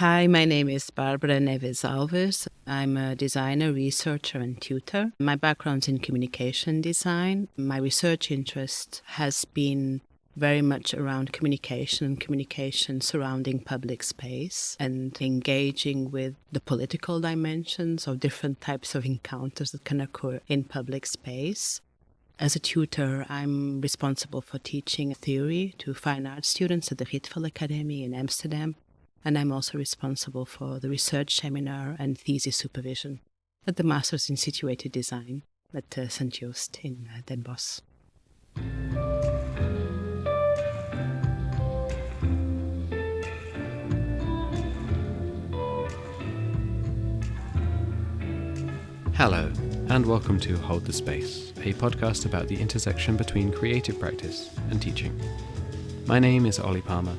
Hi, my name is Barbara Neves Alves. I'm a designer, researcher, and tutor. My background's in communication design. My research interest has been very much around communication and communication surrounding public space and engaging with the political dimensions of different types of encounters that can occur in public space. As a tutor, I'm responsible for teaching theory to fine arts students at the Rietveld Academy in Amsterdam, and I'm also responsible for the research seminar and thesis supervision at the Masters in Situated Design at St. Joost in Den Bosch. Hello, and welcome to Hold the Space, a podcast about the intersection between creative practice and teaching. My name is Ollie Palmer.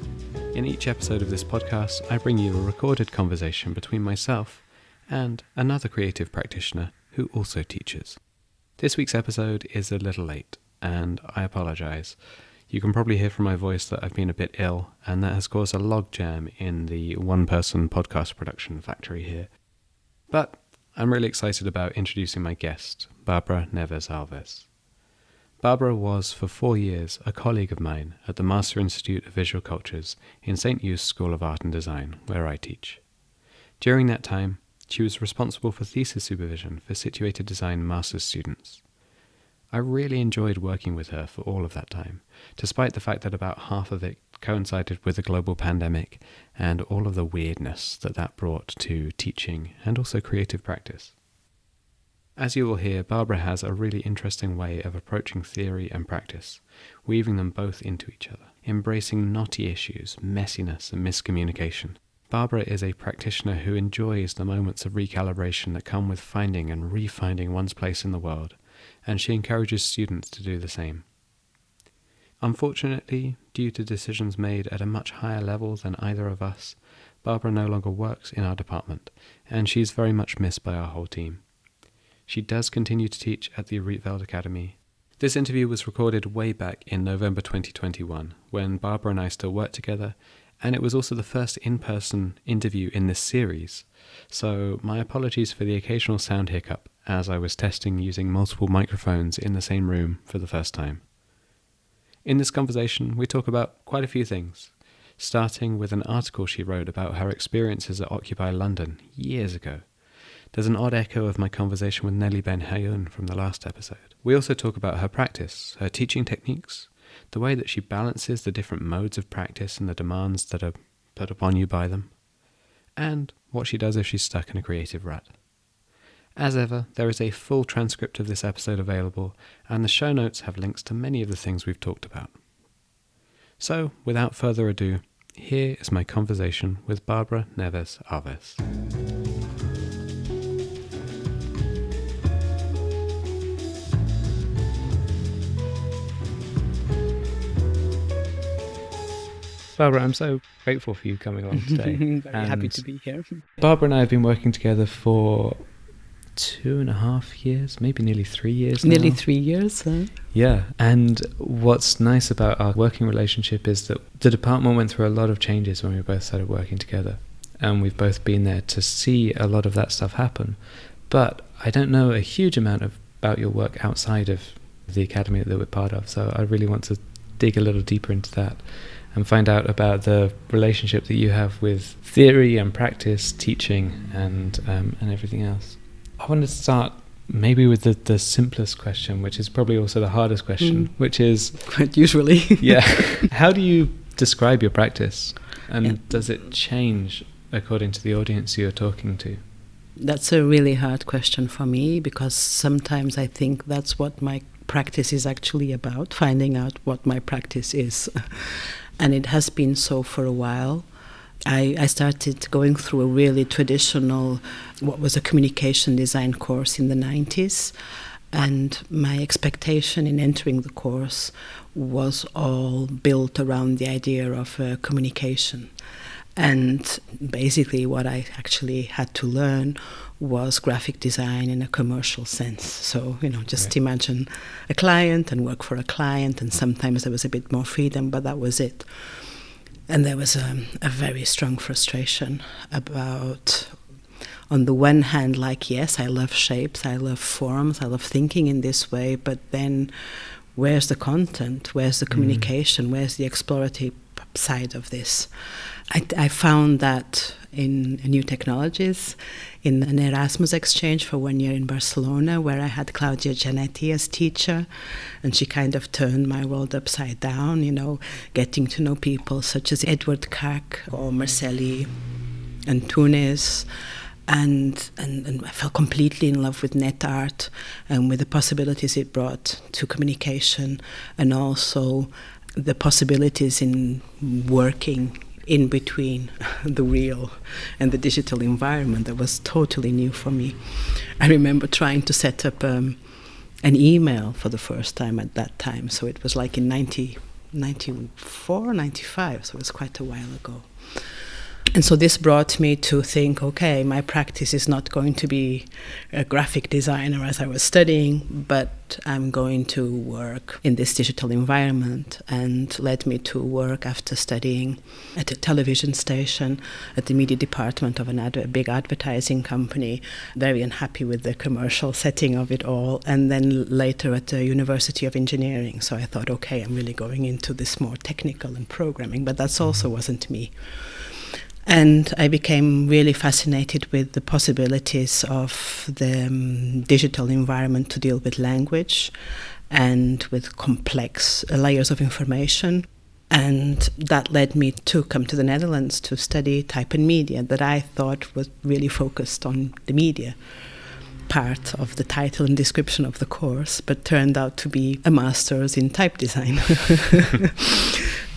In each episode of this podcast, I bring you a recorded conversation between myself and another creative practitioner who also teaches. This week's episode is a little late, and I apologise. You can probably hear from my voice that I've been a bit ill, and that has caused a logjam in the one-person podcast production factory here. But I'm really excited about introducing my guest, Barbara Neves Alves. Barbara was for 4 years a colleague of mine at the Master Institute of Visual Cultures in St. Joost School of Art and Design, where I teach. During that time, she was responsible for thesis supervision for Situated Design Master's students. I really enjoyed working with her for all of that time, despite the fact that about half of it coincided with the global pandemic and all of the weirdness that brought to teaching and also creative practice. As you will hear, Barbara has a really interesting way of approaching theory and practice, weaving them both into each other, embracing knotty issues, messiness and miscommunication. Barbara is a practitioner who enjoys the moments of recalibration that come with finding and refinding one's place in the world, and she encourages students to do the same. Unfortunately, due to decisions made at a much higher level than either of us, Barbara no longer works in our department, and she's very much missed by our whole team. She does continue to teach at the Rietveld Academy. This interview was recorded way back in November 2021, when Barbara and I still worked together, and it was also the first in-person interview in this series, so my apologies for the occasional sound hiccup as I was testing using multiple microphones in the same room for the first time. In this conversation, we talk about quite a few things, starting with an article she wrote about her experiences at Occupy London years ago. There's an odd echo of my conversation with Nelly Ben Hayoun from the last episode. We also talk about her practice, her teaching techniques, the way that she balances the different modes of practice and the demands that are put upon you by them, and what she does if she's stuck in a creative rut. As ever, there is a full transcript of this episode available, and the show notes have links to many of the things we've talked about. So, without further ado, here is my conversation with Barbara Neves Alves. Barbara, I'm so grateful for you coming along today. Very happy to be here. Barbara and I have been working together for 2.5 years, maybe nearly 3 years now. Nearly 3 years. Yeah, and what's nice about our working relationship is that the department went through a lot of changes when we both started working together, and we've both been there to see a lot of that stuff happen. But I don't know a huge amount about your work outside of the academy that we're part of, so I really want to dig a little deeper into that and find out about the relationship that you have with theory and practice, teaching, and everything else. I want to start maybe with the simplest question, which is probably also the hardest question, which is... Quite usually. Yeah. How do you describe your practice? And does it change according to the audience you're talking to? That's a really hard question for me, because sometimes I think that's what my practice is actually about, finding out what my practice is. And it has been so for a while. I started going through a really traditional, what was a communication design course in the 90s. And my expectation in entering the course was all built around the idea of communication. And basically what I actually had to learn was graphic design in a commercial sense. So, just imagine a client and work for a client, and sometimes there was a bit more freedom, but that was it. And there was a very strong frustration about, on the one hand, like, yes, I love shapes, I love forms, I love thinking in this way, but then where's the content? Where's the communication? Where's the explorative side of this? I found that in new technologies, in an Erasmus exchange for 1 year in Barcelona, where I had Claudia Gianetti as teacher, and she kind of turned my world upside down, getting to know people such as Edward Kac or Marceli Antunes. And I fell completely in love with net art and with the possibilities it brought to communication, and also the possibilities in working in between the real and the digital environment. That was totally new for me. I remember trying to set up an email for the first time at that time. So it was like in 94, 95, so it was quite a while ago. And so this brought me to think, okay, my practice is not going to be a graphic designer as I was studying, but I'm going to work in this digital environment, and led me to work after studying at a television station, at the media department of a big advertising company, very unhappy with the commercial setting of it all, and then later at the University of Engineering. So I thought, okay, I'm really going into this more technical and programming, but that also wasn't me. And I became really fascinated with the possibilities of the digital environment to deal with language and with complex layers of information. And that led me to come to the Netherlands to study type and media, that I thought was really focused on the media part of the title and description of the course, but turned out to be a master's in type design.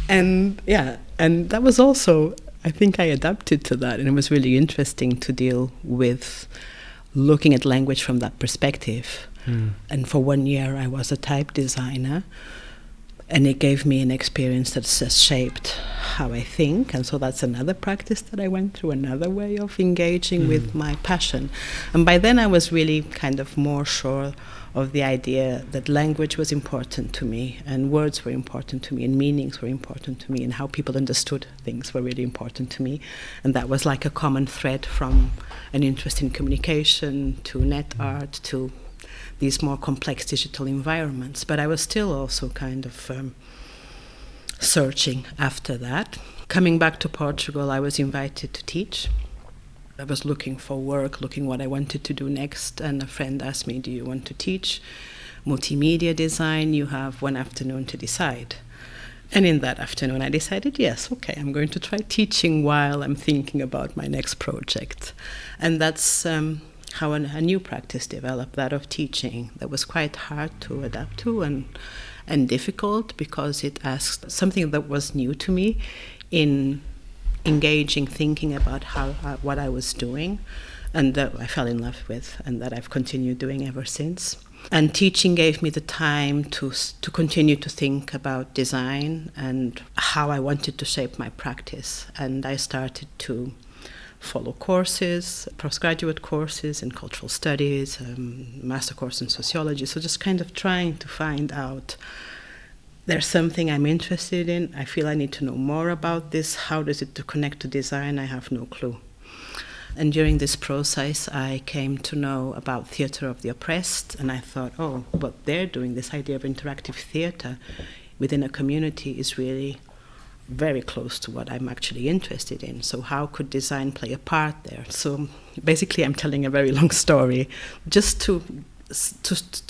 And that was also, I think I adapted to that, and it was really interesting to deal with looking at language from that perspective. And for 1 year I was a type designer, and it gave me an experience that has shaped how I think. And so that's another practice that I went through, another way of engaging with my passion. And by then I was really kind of more sure of the idea that language was important to me, and words were important to me, and meanings were important to me, and how people understood things were really important to me. And that was like a common thread from an interest in communication to net art to these more complex digital environments. But I was still also kind of searching after that. Coming back to Portugal, I was invited to teach. I was looking for work, looking what I wanted to do next, and a friend asked me, do you want to teach multimedia design? You have 1 afternoon to decide. And in that afternoon I decided, yes, okay, I'm going to try teaching while I'm thinking about my next project. And that's how a new practice developed, that of teaching, that was quite hard to adapt to and difficult, because it asked something that was new to me in engaging, thinking about what I was doing, and that I fell in love with, and that I've continued doing ever since. And teaching gave me the time to continue to think about design and how I wanted to shape my practice. And I started to follow courses, postgraduate courses in cultural studies, master course in sociology. So just kind of trying to find out, there's something I'm interested in, I feel I need to know more about this. How does it connect to design? I have no clue. And during this process, I came to know about theatre of the oppressed, and I thought, oh, what they're doing, this idea of interactive theatre within a community, is really very close to what I'm actually interested in. So how could design play a part there? So basically I'm telling a very long story just to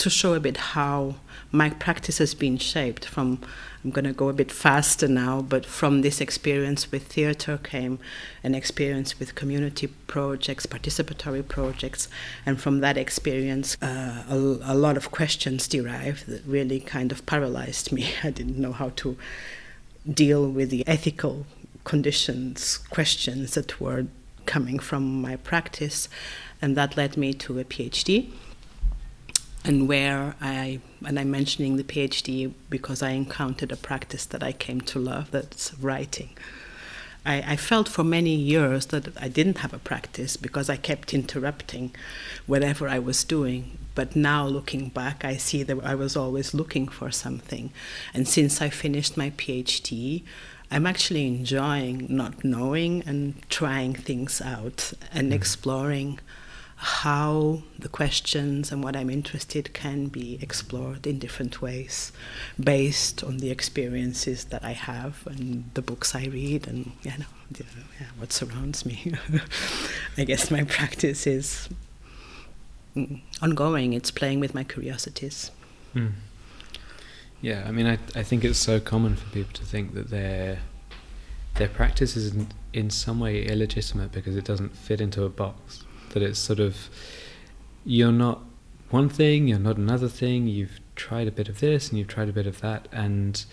show a bit how my practice has been shaped from, I'm going to go a bit faster now, but from this experience with theatre came an experience with community projects, participatory projects, and from that experience a lot of questions derived that really kind of paralyzed me. I didn't know how to deal with the ethical questions that were coming from my practice, and that led me to a PhD. And I'm mentioning the PhD because I encountered a practice that I came to love, that's writing. I felt for many years that I didn't have a practice because I kept interrupting whatever I was doing. But now looking back, I see that I was always looking for something. And since I finished my PhD, I'm actually enjoying not knowing and trying things out and exploring how the questions and what I'm interested can be explored in different ways based on the experiences that I have and the books I read and what surrounds me. I guess my practice is ongoing. It's playing with my curiosities. Mm. Yeah, I mean, I think it's so common for people to think that their practice is in some way illegitimate because it doesn't fit into a box. That it's sort of, you're not one thing, you're not another thing, you've tried a bit of this and you've tried a bit of that, and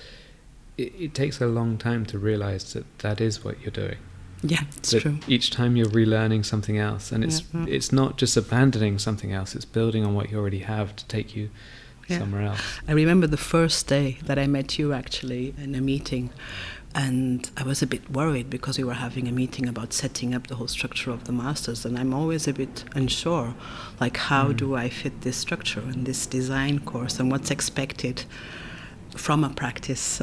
it takes a long time to realize that that is what you're doing. Yeah, it's that true. Each time you're relearning something else, and it's not just abandoning something else, it's building on what you already have to take you somewhere else. I remember the first day that I met you actually in a meeting, and I was a bit worried because we were having a meeting about setting up the whole structure of the masters, and I'm always a bit unsure, like how do I fit this structure and this design course and what's expected from a practice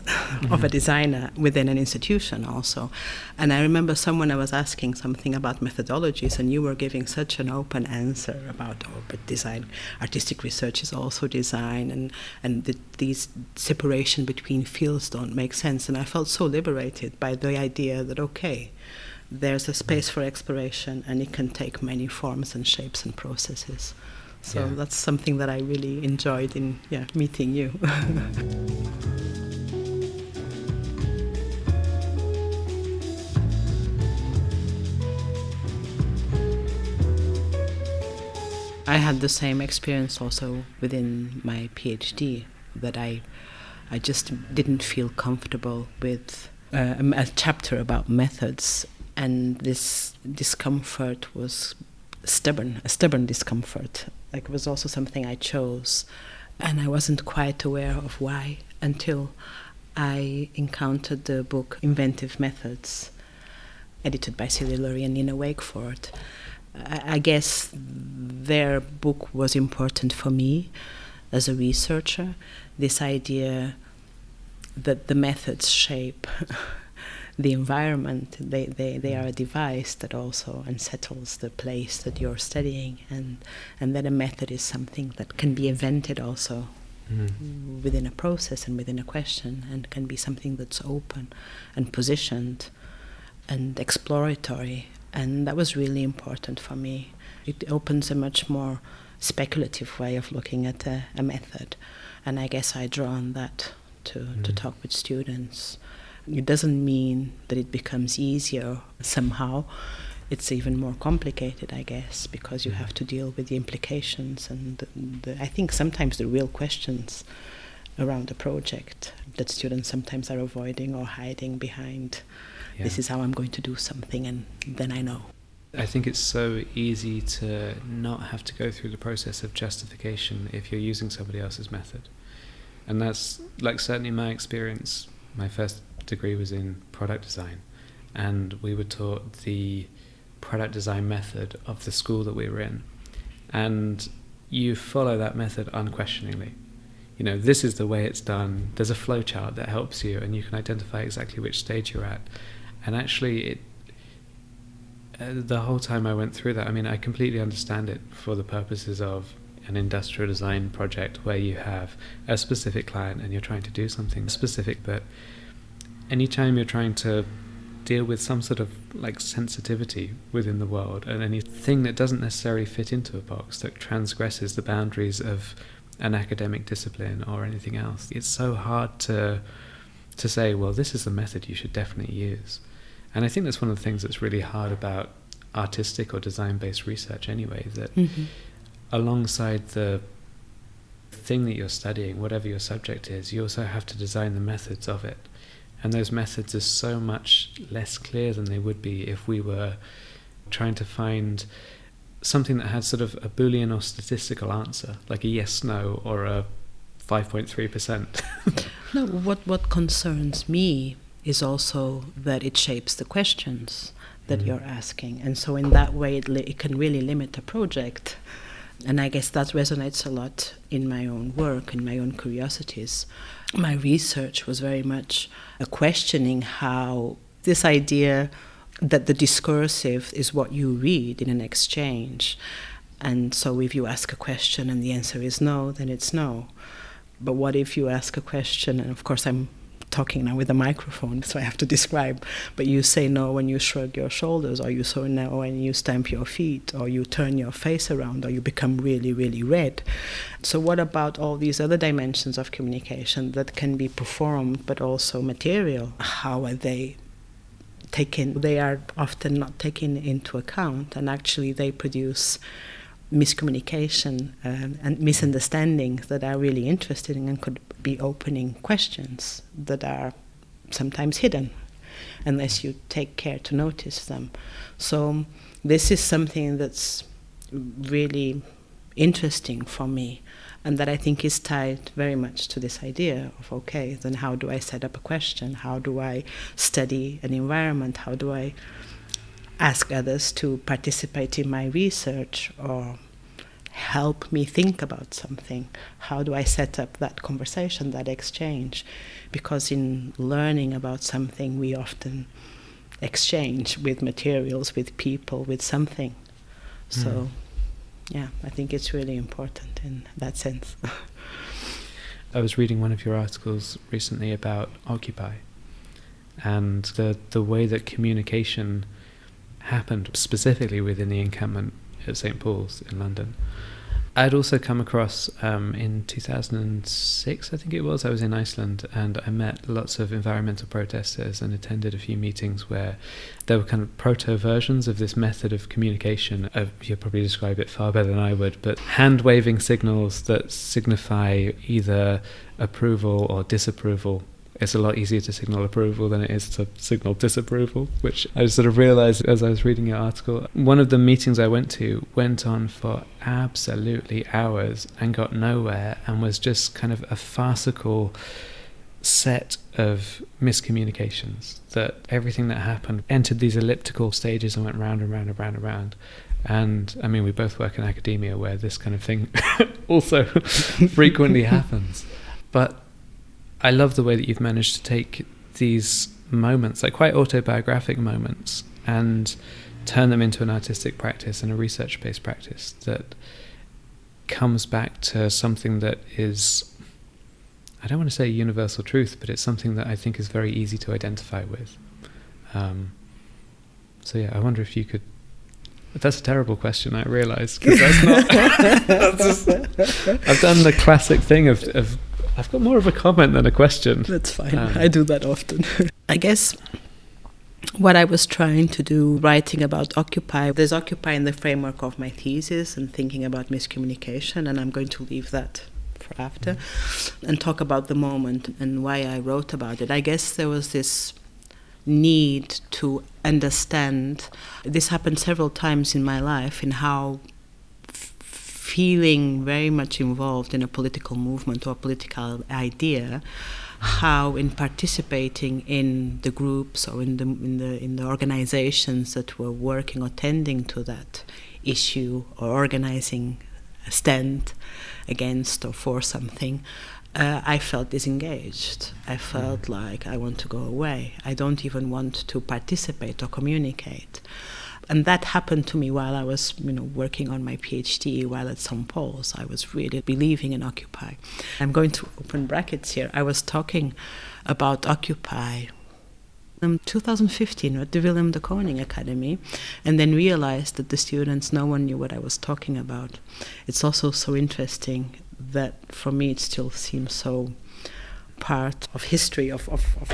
of a designer within an institution also. And I remember I was asking something about methodologies, and you were giving such an open answer about, but design, artistic research is also design, and these separation between fields don't make sense. And I felt so liberated by the idea that, okay, there's a space for exploration, and it can take many forms and shapes and processes. So that's something that I really enjoyed in meeting you. I had the same experience also within my PhD, that I just didn't feel comfortable with a chapter about methods, and this discomfort was a stubborn discomfort. Like, it was also something I chose, and I wasn't quite aware of why until I encountered the book Inventive Methods, edited by Celia Lurie and Nina Wakeford. I guess their book was important for me as a researcher, this idea that the methods shape the environment. They are a device that also unsettles the place that you're studying, and that a method is something that can be invented also within a process and within a question, and can be something that's open and positioned and exploratory. And that was really important for me. It opens a much more speculative way of looking at a method, and I guess I draw on that to talk with students. It doesn't mean that it becomes easier somehow. It's even more complicated, I guess, because you have to deal with the implications and I think sometimes the real questions around the project that students sometimes are avoiding or hiding behind. This is how I'm going to do something, and then I know. I think it's so easy to not have to go through the process of justification if you're using somebody else's method. And that's, like, certainly my experience. My first degree was in product design, and we were taught the product design method of the school that we were in, and you follow that method unquestioningly. You know, this is the way it's done. There's a flow chart that helps you, and you can identify exactly which stage you're at. And actually, the whole time I went through that, I mean, I completely understand it for the purposes of an industrial design project where you have a specific client and you're trying to do something specific. But anytime you're trying to deal with some sort of like sensitivity within the world, and anything that doesn't necessarily fit into a box, that transgresses the boundaries of an academic discipline or anything else, it's so hard to say, well, this is the method you should definitely use. And I think that's one of the things that's really hard about artistic or design-based research anyway, that alongside the thing that you're studying, whatever your subject is, you also have to design the methods of it. And those methods are so much less clear than they would be if we were trying to find something that had sort of a Boolean or statistical answer, like a yes, no, or a 5.3%. No, what concerns me is also that it shapes the questions that you're asking. And so in that way, it can really limit a project. And I guess that resonates a lot in my own work, in my own curiosities. My research was very much a questioning how this idea that the discursive is what you read in an exchange. And so if you ask a question and the answer is no, then it's no. But what if you ask a question, and of course I'm talking now with a microphone, so I have to describe, but you say no when you shrug your shoulders, or you say no when you stamp your feet, or you turn your face around, or you become really, really red. So what about all these other dimensions of communication that can be performed but also material? How are they taken? They are often not taken into account, and actually they produce miscommunication and misunderstandings that are really interesting and could be opening questions that are sometimes hidden unless you take care to notice them. So this is something that's really interesting for me, and that I think is tied very much to this idea of, okay, then how do I set up a question? How do I study an environment? How do I ask others to participate in my research or help me think about something? How do I set up that conversation, that exchange? Because in learning about something, we often exchange with materials, with people, with something. So, yeah, I think it's really important in that sense. I was reading one of your articles recently about Occupy and the way that communication happened specifically within the encampment at St. Paul's in London. I'd also come across in 2006, I think it was, I was in Iceland, and I met lots of environmental protesters and attended a few meetings where there were kind of proto-versions of this method of communication. You'll probably describe it far better than I would, but hand-waving signals that signify either approval or disapproval. It's a lot easier to signal approval than it is to signal disapproval, which I sort of realized as I was reading your article. One of the meetings I went to went on for absolutely hours and got nowhere, and was just kind of a farcical set of miscommunications, that everything that happened entered these elliptical stages and went round and round and round and round. And I mean, we both work in academia where this kind of thing also frequently happens. But I love the way that you've managed to take these moments, like quite autobiographic moments, and turn them into an artistic practice and a research-based practice that comes back to something that is, I don't want to say universal truth, but it's something that I think is very easy to identify with. So yeah, I wonder if you could... That's a terrible question, I realise, because that's not... I've done the classic thing of I've got more of a comment than a question. That's fine. I do that often. I guess what I was trying to do writing about Occupy, there's Occupy in the framework of my thesis and thinking about miscommunication, and I'm going to leave that for after and talk about the moment and why I wrote about it. I guess there was this need to understand, this happened several times in my life, in how feeling very much involved in a political movement or a political idea, how in participating in the groups or in the organizations that were working or tending to that issue or organizing a stand against or for something, I felt disengaged. I felt like I want to go away. I don't even want to participate or communicate. And that happened to me while I was, working on my PhD while at St. Paul's. I was really believing in Occupy. I'm going to open brackets here. I was talking about Occupy in 2015 at the Willem de Kooning Academy, and then realized that the students, no one knew what I was talking about. It's also so interesting that for me it still seems so part of history, of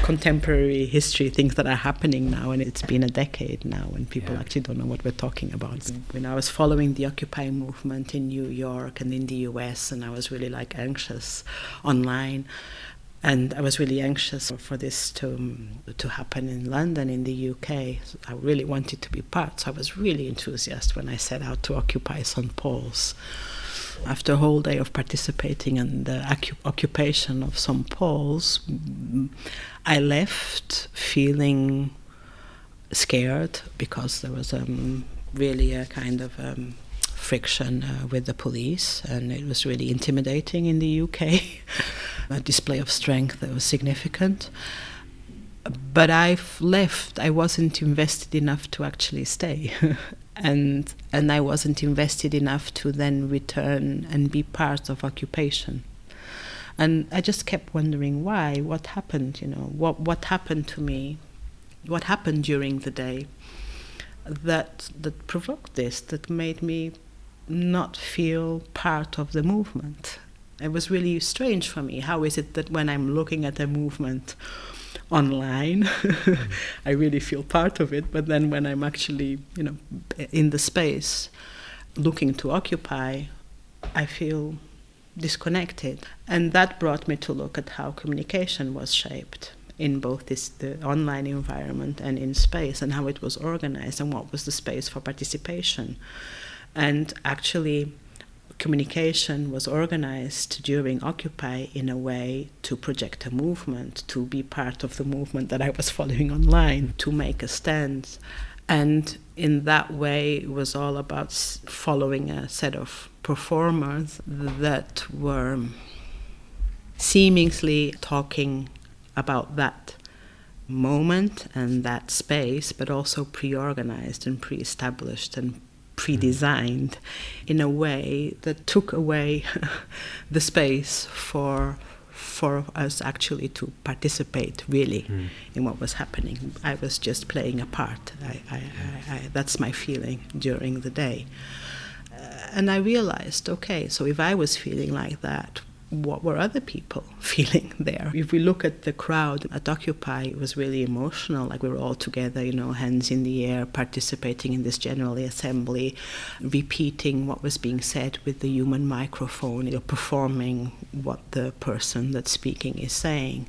contemporary history, things that are happening now, and it's been a decade now and people actually don't know what we're talking about. When I was following the Occupy movement in New York and in the US, and I was really anxious online, and I was really anxious for this to happen in London, in the UK. So I really wanted to be part, so I was really enthusiastic when I set out to occupy St. Paul's. After a whole day of participating in the occupation of St. Paul's, I left feeling scared because there was really a kind of friction with the police, and it was really intimidating in the UK. A display of strength that was significant. But I've left. I wasn't invested enough to actually stay. and I wasn't invested enough to then return and be part of occupation. And I just kept wondering why, what happened, what happened to me, what happened during the day that provoked this, that made me not feel part of the movement. It was really strange for me. How is it that when I'm looking at a movement online, I really feel part of it, but then when I'm actually, in the space looking to occupy, I feel disconnected. And that brought me to look at how communication was shaped in both the online environment and in space, and how it was organized and what was the space for participation. And actually, communication was organized during Occupy in a way to project a movement, to be part of the movement that I was following online, to make a stand. And in that way, it was all about following a set of performers that were seemingly talking about that moment and that space, but also pre-organized and pre-established and pre-designed in a way that took away the space for us actually to participate really in what was happening. I was just playing a part. That's my feeling during the day. And I realized, okay, so if I was feeling like that, what were other people feeling there? If we look at the crowd at Occupy, it was really emotional, like we were all together, hands in the air, participating in this general assembly, repeating what was being said with the human microphone, performing what the person that's speaking is saying.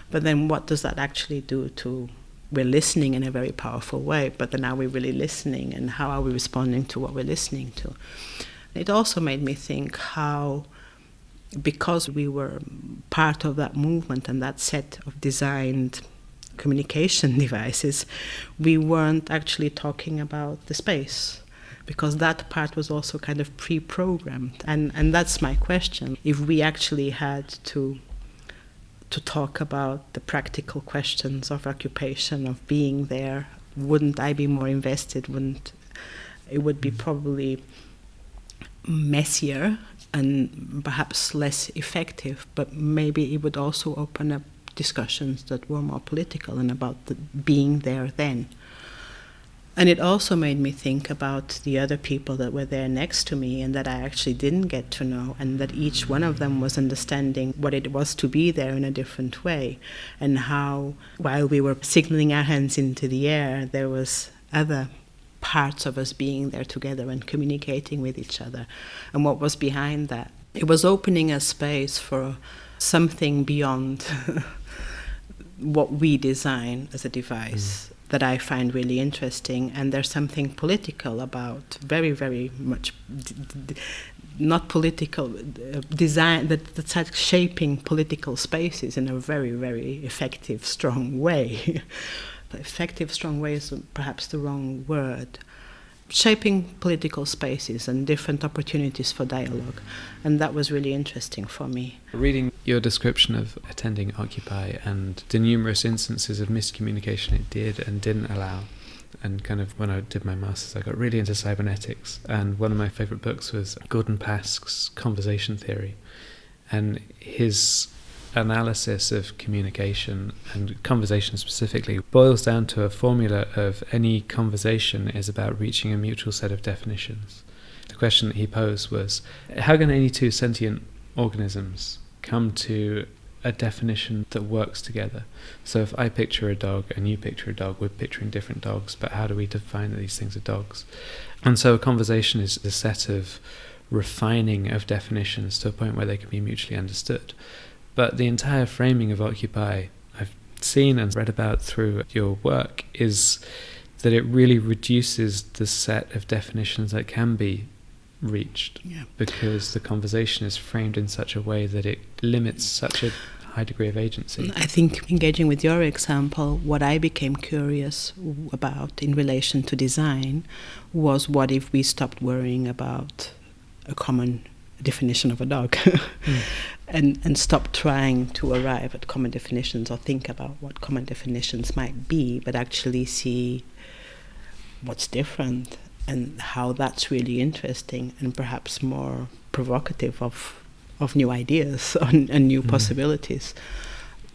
But then what does that actually do to... We're listening in a very powerful way, but then are we really listening, and how are we responding to what we're listening to? It also made me think how, because we were part of that movement and that set of designed communication devices, we weren't actually talking about the space, because that part was also kind of pre-programmed. And that's my question. If we actually had to talk about the practical questions of occupation, of being there, wouldn't I be more invested? It would be probably messier and perhaps less effective, but maybe it would also open up discussions that were more political and about being there then. And it also made me think about the other people that were there next to me and that I actually didn't get to know, and that each one of them was understanding what it was to be there in a different way, and how, while we were signaling our hands into the air, there was other parts of us being there together and communicating with each other. And what was behind that? It was opening a space for something beyond what we design as a device that I find really interesting. And there's something political about, very, very much not political, design that's like shaping political spaces in a very, very effective, strong way. Effective, strong way is perhaps the wrong word. Shaping political spaces and different opportunities for dialogue. And that was really interesting for me. Reading your description of attending Occupy and the numerous instances of miscommunication it did and didn't allow, and kind of when I did my master's I got really into cybernetics, and one of my favourite books was Gordon Pask's Conversation Theory, and his analysis of communication and conversation specifically boils down to a formula of any conversation is about reaching a mutual set of definitions. The question that he posed was, how can any two sentient organisms come to a definition that works together? So if I picture a dog and you picture a dog, we're picturing different dogs, but how do we define that these things are dogs? And so a conversation is a set of refining of definitions to a point where they can be mutually understood. But the entire framing of Occupy I've seen and read about through your work is that it really reduces the set of definitions that can be reached, because the conversation is framed in such a way that it limits such a high degree of agency. I think engaging with your example, what I became curious about in relation to design was what if we stopped worrying about a common definition of a dog and stop trying to arrive at common definitions or think about what common definitions might be, but actually see what's different and how that's really interesting and perhaps more provocative of new ideas and new possibilities,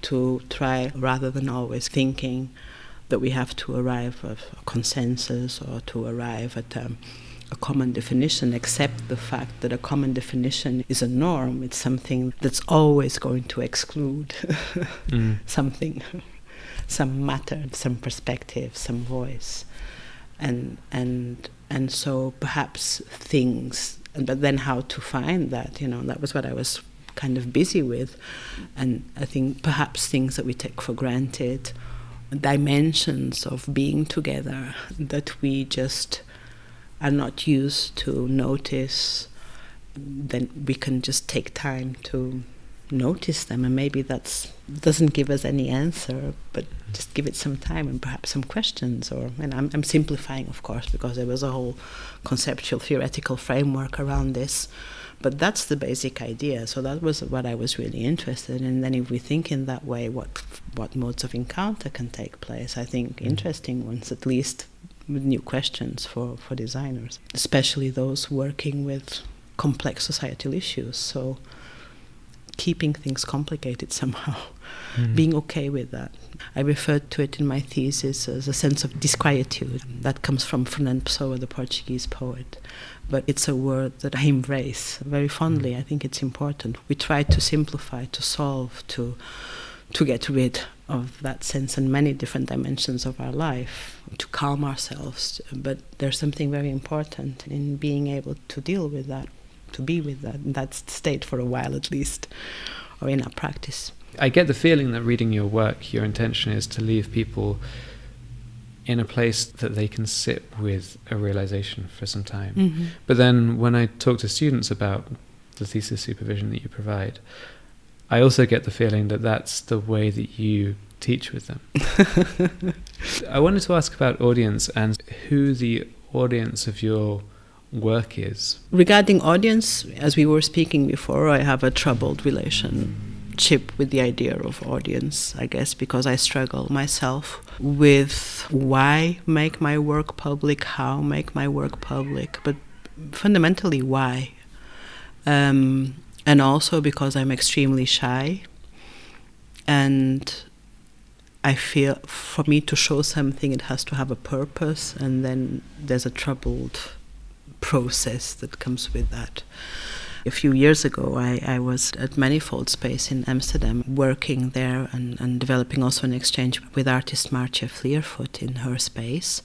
to try, rather than always thinking that we have to arrive at a consensus or to arrive at a common definition, accept the fact that a common definition is a norm. It's something that's always going to exclude something, some matter, some perspective, some voice. And so perhaps things, but then how to find that, that was what I was kind of busy with. And I think perhaps things that we take for granted, dimensions of being together that we just are not used to notice, then we can just take time to notice them, and maybe that doesn't give us any answer, but just give it some time and perhaps some questions. And I'm simplifying, of course, because there was a whole conceptual theoretical framework around this, but that's the basic idea. So that was what I was really interested in. And then if we think in that way, what modes of encounter can take place, I think interesting ones, at least with new questions for designers, especially those working with complex societal issues. So keeping things complicated somehow, being okay with that. I referred to it in my thesis as a sense of disquietude. That comes from Fernando Pessoa, the Portuguese poet. But it's a word that I embrace very fondly. I think it's important. We try to simplify, to solve, to get rid of that sense in many different dimensions of our life, to calm ourselves. But there's something very important in being able to deal with that, to be with that, in that state for a while at least, or in our practice. I get the feeling that reading your work, your intention is to leave people in a place that they can sit with a realization for some time. But then when I talk to students about the thesis supervision that you provide, I also get the feeling that that's the way that you teach with them. I wanted to ask about audience and who the audience of your work is. Regarding audience, as we were speaking before, I have a troubled relationship with the idea of audience, I guess, because I struggle myself with why make my work public, how make my work public, but fundamentally why. And also because I'm extremely shy, and I feel for me to show something it has to have a purpose, and then there's a troubled process that comes with that. A few years ago, I was at Manifold Space in Amsterdam, working there and developing also an exchange with artist Marcia Fleerfoot in her space.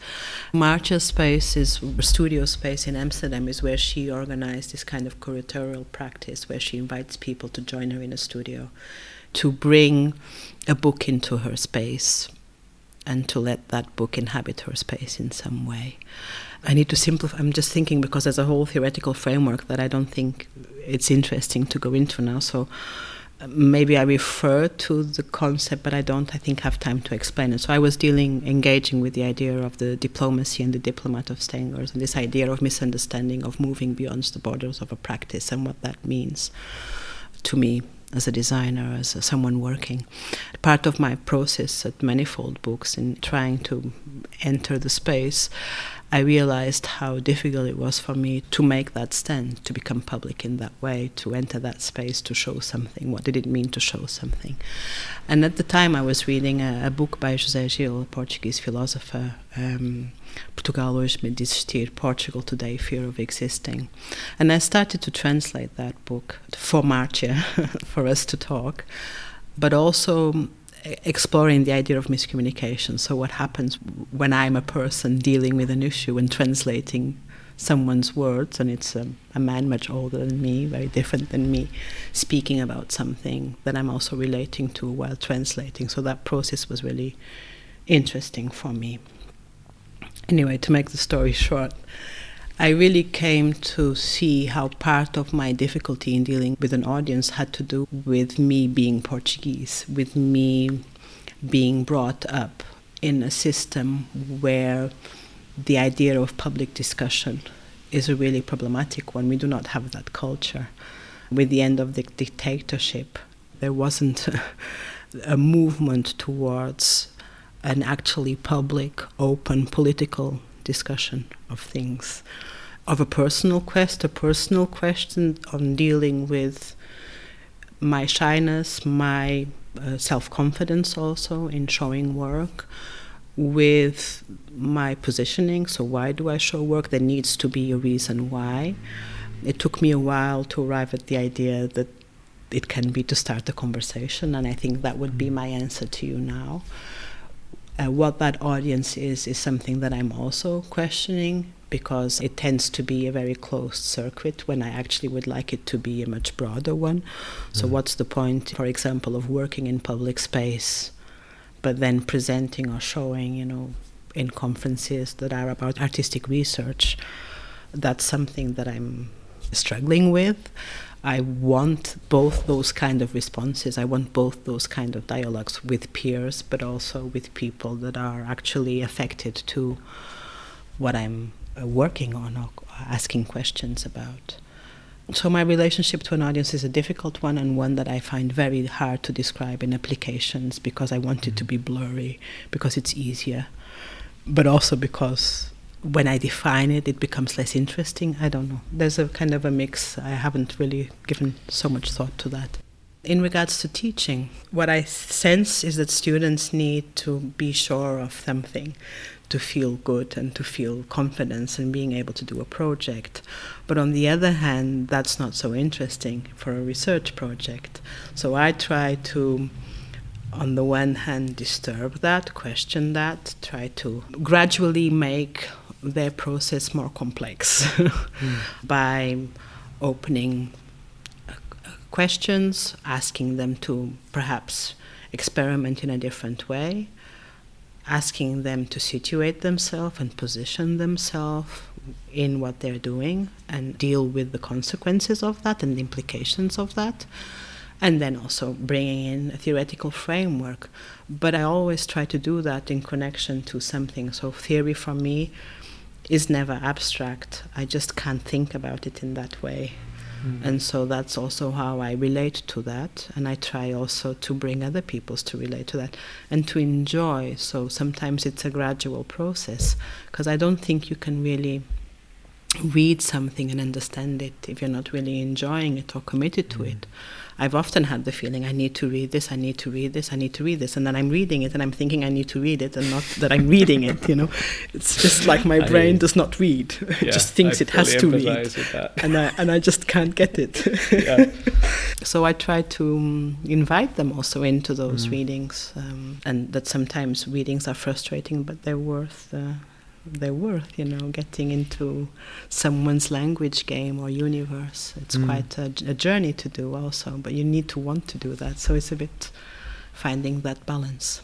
Marcia's space is a studio space in Amsterdam, is where she organized this kind of curatorial practice where she invites people to join her in a studio to bring a book into her space and to let that book inhabit her space in some way. I need to simplify. I'm just thinking because there's a whole theoretical framework that I don't think it's interesting to go into now. So maybe I refer to the concept, but I think have time to explain it. So I was engaging with the idea of the diplomacy and the diplomat of Stengers, and this idea of misunderstanding, of moving beyond the borders of a practice and what that means to me as a designer, as someone working. Part of my process at Manifold Books in trying to enter the space, I realized how difficult it was for me to make that stand, to become public in that way, to enter that space, to show something. What did it mean to show something? And at the time I was reading a book by José Gil, a Portuguese philosopher, Portugal hoje medo de existir, Portugal today, fear of existing. And I started to translate that book for Marcia, for us to talk, but also exploring the idea of miscommunication. So what happens when I'm a person dealing with an issue and translating someone's words, and it's a man much older than me, very different than me, speaking about something that I'm also relating to while translating. So that process was really interesting for me. Anyway, to make the story short, I really came to see how part of my difficulty in dealing with an audience had to do with me being Portuguese, with me being brought up in a system where the idea of public discussion is a really problematic one. We do not have that culture. With the end of the dictatorship, there wasn't a movement towards an actually public, open, political discussion of things, of a personal question on dealing with my shyness, my self-confidence also in showing work, with my positioning. So why do I show work? There needs to be a reason why. It took me a while to arrive at the idea that it can be to start a conversation, and I think that would be my answer to you now. What that audience is something that I'm also questioning, because it tends to be a very closed circuit when I actually would like it to be a much broader one. So what's the point, for example, of working in public space, but then presenting or showing, in conferences that are about artistic research? That's something that I'm struggling with. I want both those kind of responses. I want both those kind of dialogues with peers, but also with people that are actually affected to what I'm working on or asking questions about. So my relationship to an audience is a difficult one, and one that I find very hard to describe in applications, because I want it to be blurry, because it's easier, but also because when I define it, it becomes less interesting. I don't know. There's a kind of a mix. I haven't really given so much thought to that. In regards to teaching, what I sense is that students need to be sure of something to feel good and to feel confidence in being able to do a project. But on the other hand, that's not so interesting for a research project. So I try to, on the one hand, disturb that, question that, try to gradually make their process more complex by opening questions, asking them to perhaps experiment in a different way, asking them to situate themselves and position themselves in what they're doing and deal with the consequences of that and the implications of that, and then also bringing in a theoretical framework. But I always try to do that in connection to something. So theory for me is never abstract. I just can't think about it in that way. And so that's also how I relate to that, and I try also to bring other people to relate to that and to enjoy. So sometimes it's a gradual process, because I don't think you can really read something and understand it if you're not really enjoying it or committed to it. I've often had the feeling, I need to read this, I need to read this, I need to read this, and then I'm reading it and I'm thinking I need to read it, and not that I'm reading it, It's just like my brain does not read. It just thinks it has to read. And I just can't get it. So I try to invite them also into those readings, and that sometimes readings are frustrating, but they're worth getting into someone's language game or universe. It's quite a journey to do also, but you need to want to do that. So it's a bit finding that balance.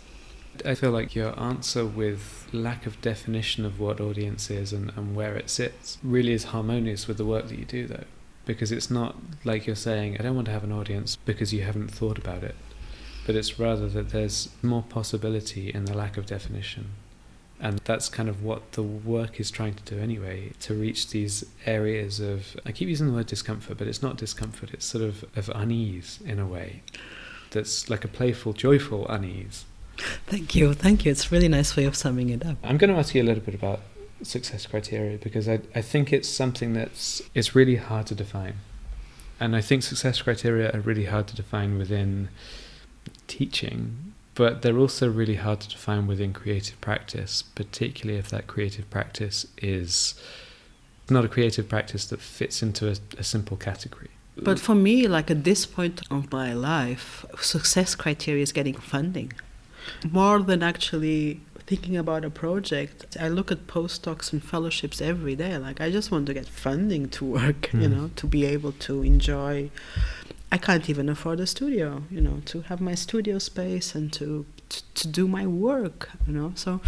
I feel like your answer with lack of definition of what audience is and where it sits really is harmonious with the work that you do, though. Because it's not like you're saying, I don't want to have an audience because you haven't thought about it. But it's rather that there's more possibility in the lack of definition. And that's kind of what the work is trying to do anyway, to reach these areas of, I keep using the word discomfort, but it's not discomfort, it's sort of unease in a way. That's like a playful, joyful unease. Thank you. It's a really nice way of summing it up. I'm going to ask you a little bit about success criteria, because I think it's something it's really hard to define. And I think success criteria are really hard to define within teaching, but they're also really hard to define within creative practice, particularly if that creative practice is not a creative practice that fits into a simple category. But for me, like at this point of my life, success criteria is getting funding. More than actually thinking about a project, I look at postdocs and fellowships every day. Like, I just want to get funding to work, to be able to enjoy. I can't even afford a studio, to have my studio space and to do my work, So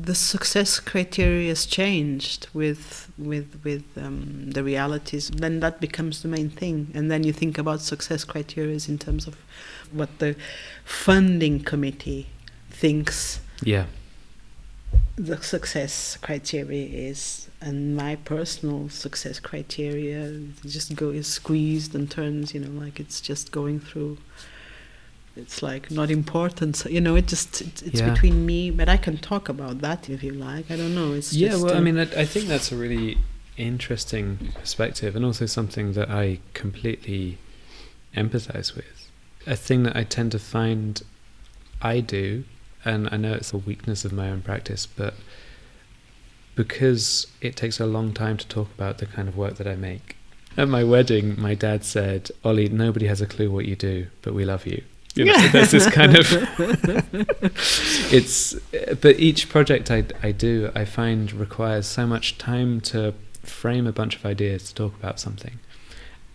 the success criteria has changed with the realities, then that becomes the main thing. And then you think about success criteria in terms of what the funding committee thinks the success criteria is. And my personal success criteria just is squeezed and turns, like it's just going through. It's like not important, so, it's between me. But I can talk about that if you like. I don't know. It's just, well, I mean, I think that's a really interesting perspective, and also something that I completely empathize with. A thing that I tend to find I do, and I know it's a weakness of my own practice, but because it takes a long time to talk about the kind of work that I make. At my wedding, my dad said, "Ollie, nobody has a clue what you do, but we love you." There's this kind of but each project I do, I find requires so much time to frame a bunch of ideas to talk about something,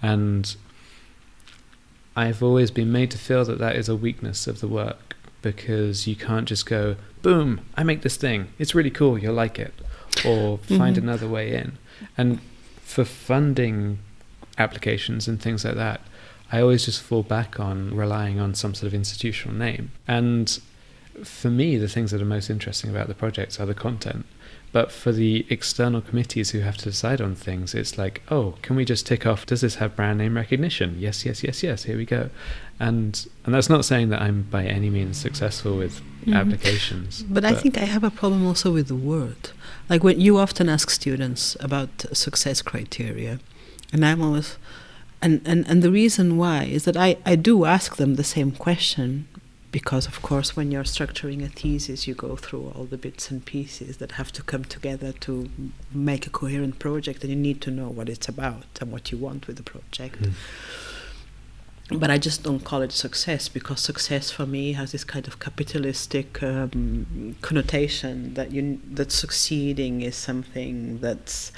and I've always been made to feel that is a weakness of the work, because you can't just go, boom, I make this thing, it's really cool, you'll like it, or find another way in. And for funding applications and things like that, I always just fall back on relying on some sort of institutional name. And for me, the things that are most interesting about the projects are the content. But for the external committees who have to decide on things, it's like, oh, can we just tick off, does this have brand name recognition? Yes, here we go. And that's not saying that I'm by any means successful with applications. But I think I have a problem also with the word. Like when you often ask students about success criteria, and I'm always... And the reason why is that I do ask them the same question, because of course when you're structuring a thesis, you go through all the bits and pieces that have to come together to make a coherent project, and you need to know what it's about and what you want with the project. But I just don't call it success, because success for me has this kind of capitalistic connotation that succeeding is something that's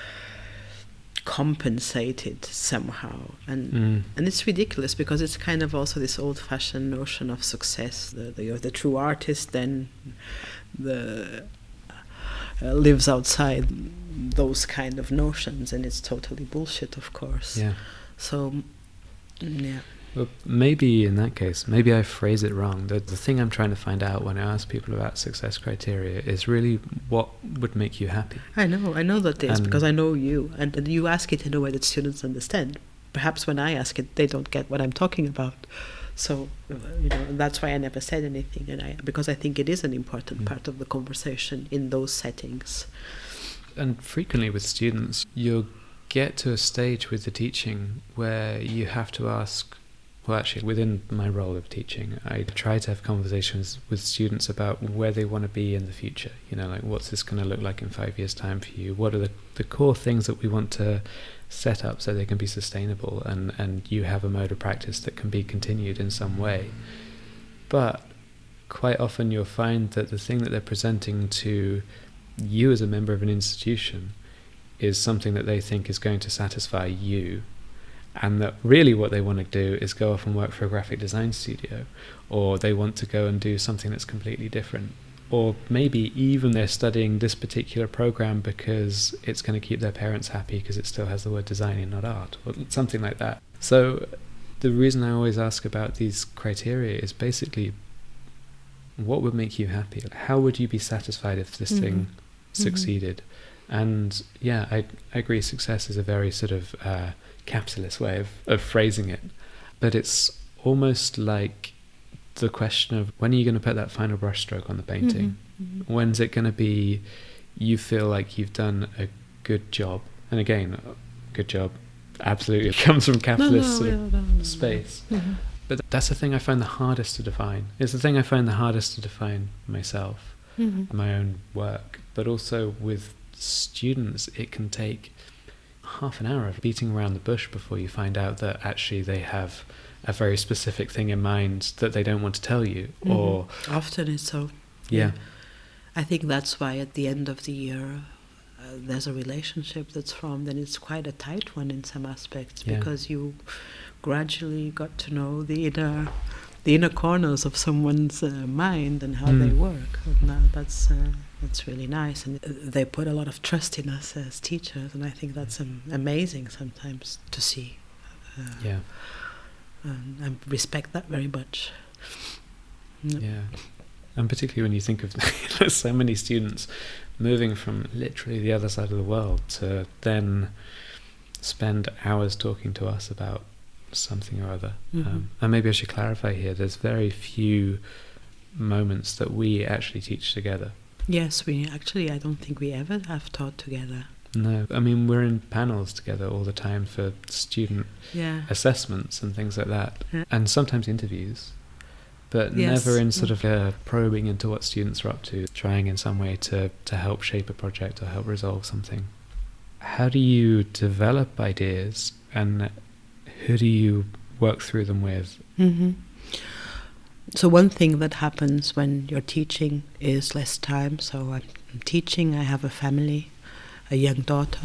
compensated somehow, and it's ridiculous, because it's kind of also this old-fashioned notion of success. The true artist then lives outside those kind of notions, and it's totally bullshit, of course. So Well, maybe in that case, maybe I phrase it wrong. The thing I'm trying to find out when I ask people about success criteria is really what would make you happy. I know that is, because I know you, and you ask it in a way that students understand. Perhaps when I ask it, they don't get what I'm talking about. So, that's why I never said anything, because I think it is an important part of the conversation in those settings. And frequently with students, you'll get to a stage with the teaching where you have to ask. Well, actually, within my role of teaching, I try to have conversations with students about where they want to be in the future. Like, what's this going to look like in 5 years' time for you? What are the core things that we want to set up so they can be sustainable, and you have a mode of practice that can be continued in some way? But quite often you'll find that the thing that they're presenting to you as a member of an institution is something that they think is going to satisfy you, and that really what they want to do is go off and work for a graphic design studio, or they want to go and do something that's completely different, or maybe even they're studying this particular program because it's going to keep their parents happy because it still has the word design and not art, or something like that. So the reason I always ask about these criteria is basically, what would make you happy? How would you be satisfied if this thing succeeded? And I agree, success is a very sort of capitalist way of phrasing it, but it's almost like the question of, when are you going to put that final brushstroke on the painting? When's it going to be you feel like you've done a good job? And again, good job absolutely comes from capitalist space. But that's the thing I find the hardest to define. It's the thing I find the hardest to define myself, my own work. But also with students, it can take half an hour of beating around the bush before you find out that actually they have a very specific thing in mind that they don't want to tell you. Or often it's so. I think that's why at the end of the year there's a relationship that's formed, and it's quite a tight one in some aspects, because you gradually got to know the inner corners of someone's mind and how they work. And that's That's really nice, and they put a lot of trust in us as teachers, and I think that's amazing sometimes to see. Yeah. I respect that very much. Yeah. And particularly when you think of so many students moving from literally the other side of the world to then spend hours talking to us about something or other. And maybe I should clarify here, there's very few moments that we actually teach together. Yes, I don't think we ever have taught together. No, I mean, we're in panels together all the time for student assessments and things like that, and sometimes interviews, but never in sort of probing into what students are up to, trying in some way to help shape a project or help resolve something. How do you develop ideas, and who do you work through them with? So one thing that happens when you're teaching is less time. So I'm teaching, I have a family, a young daughter,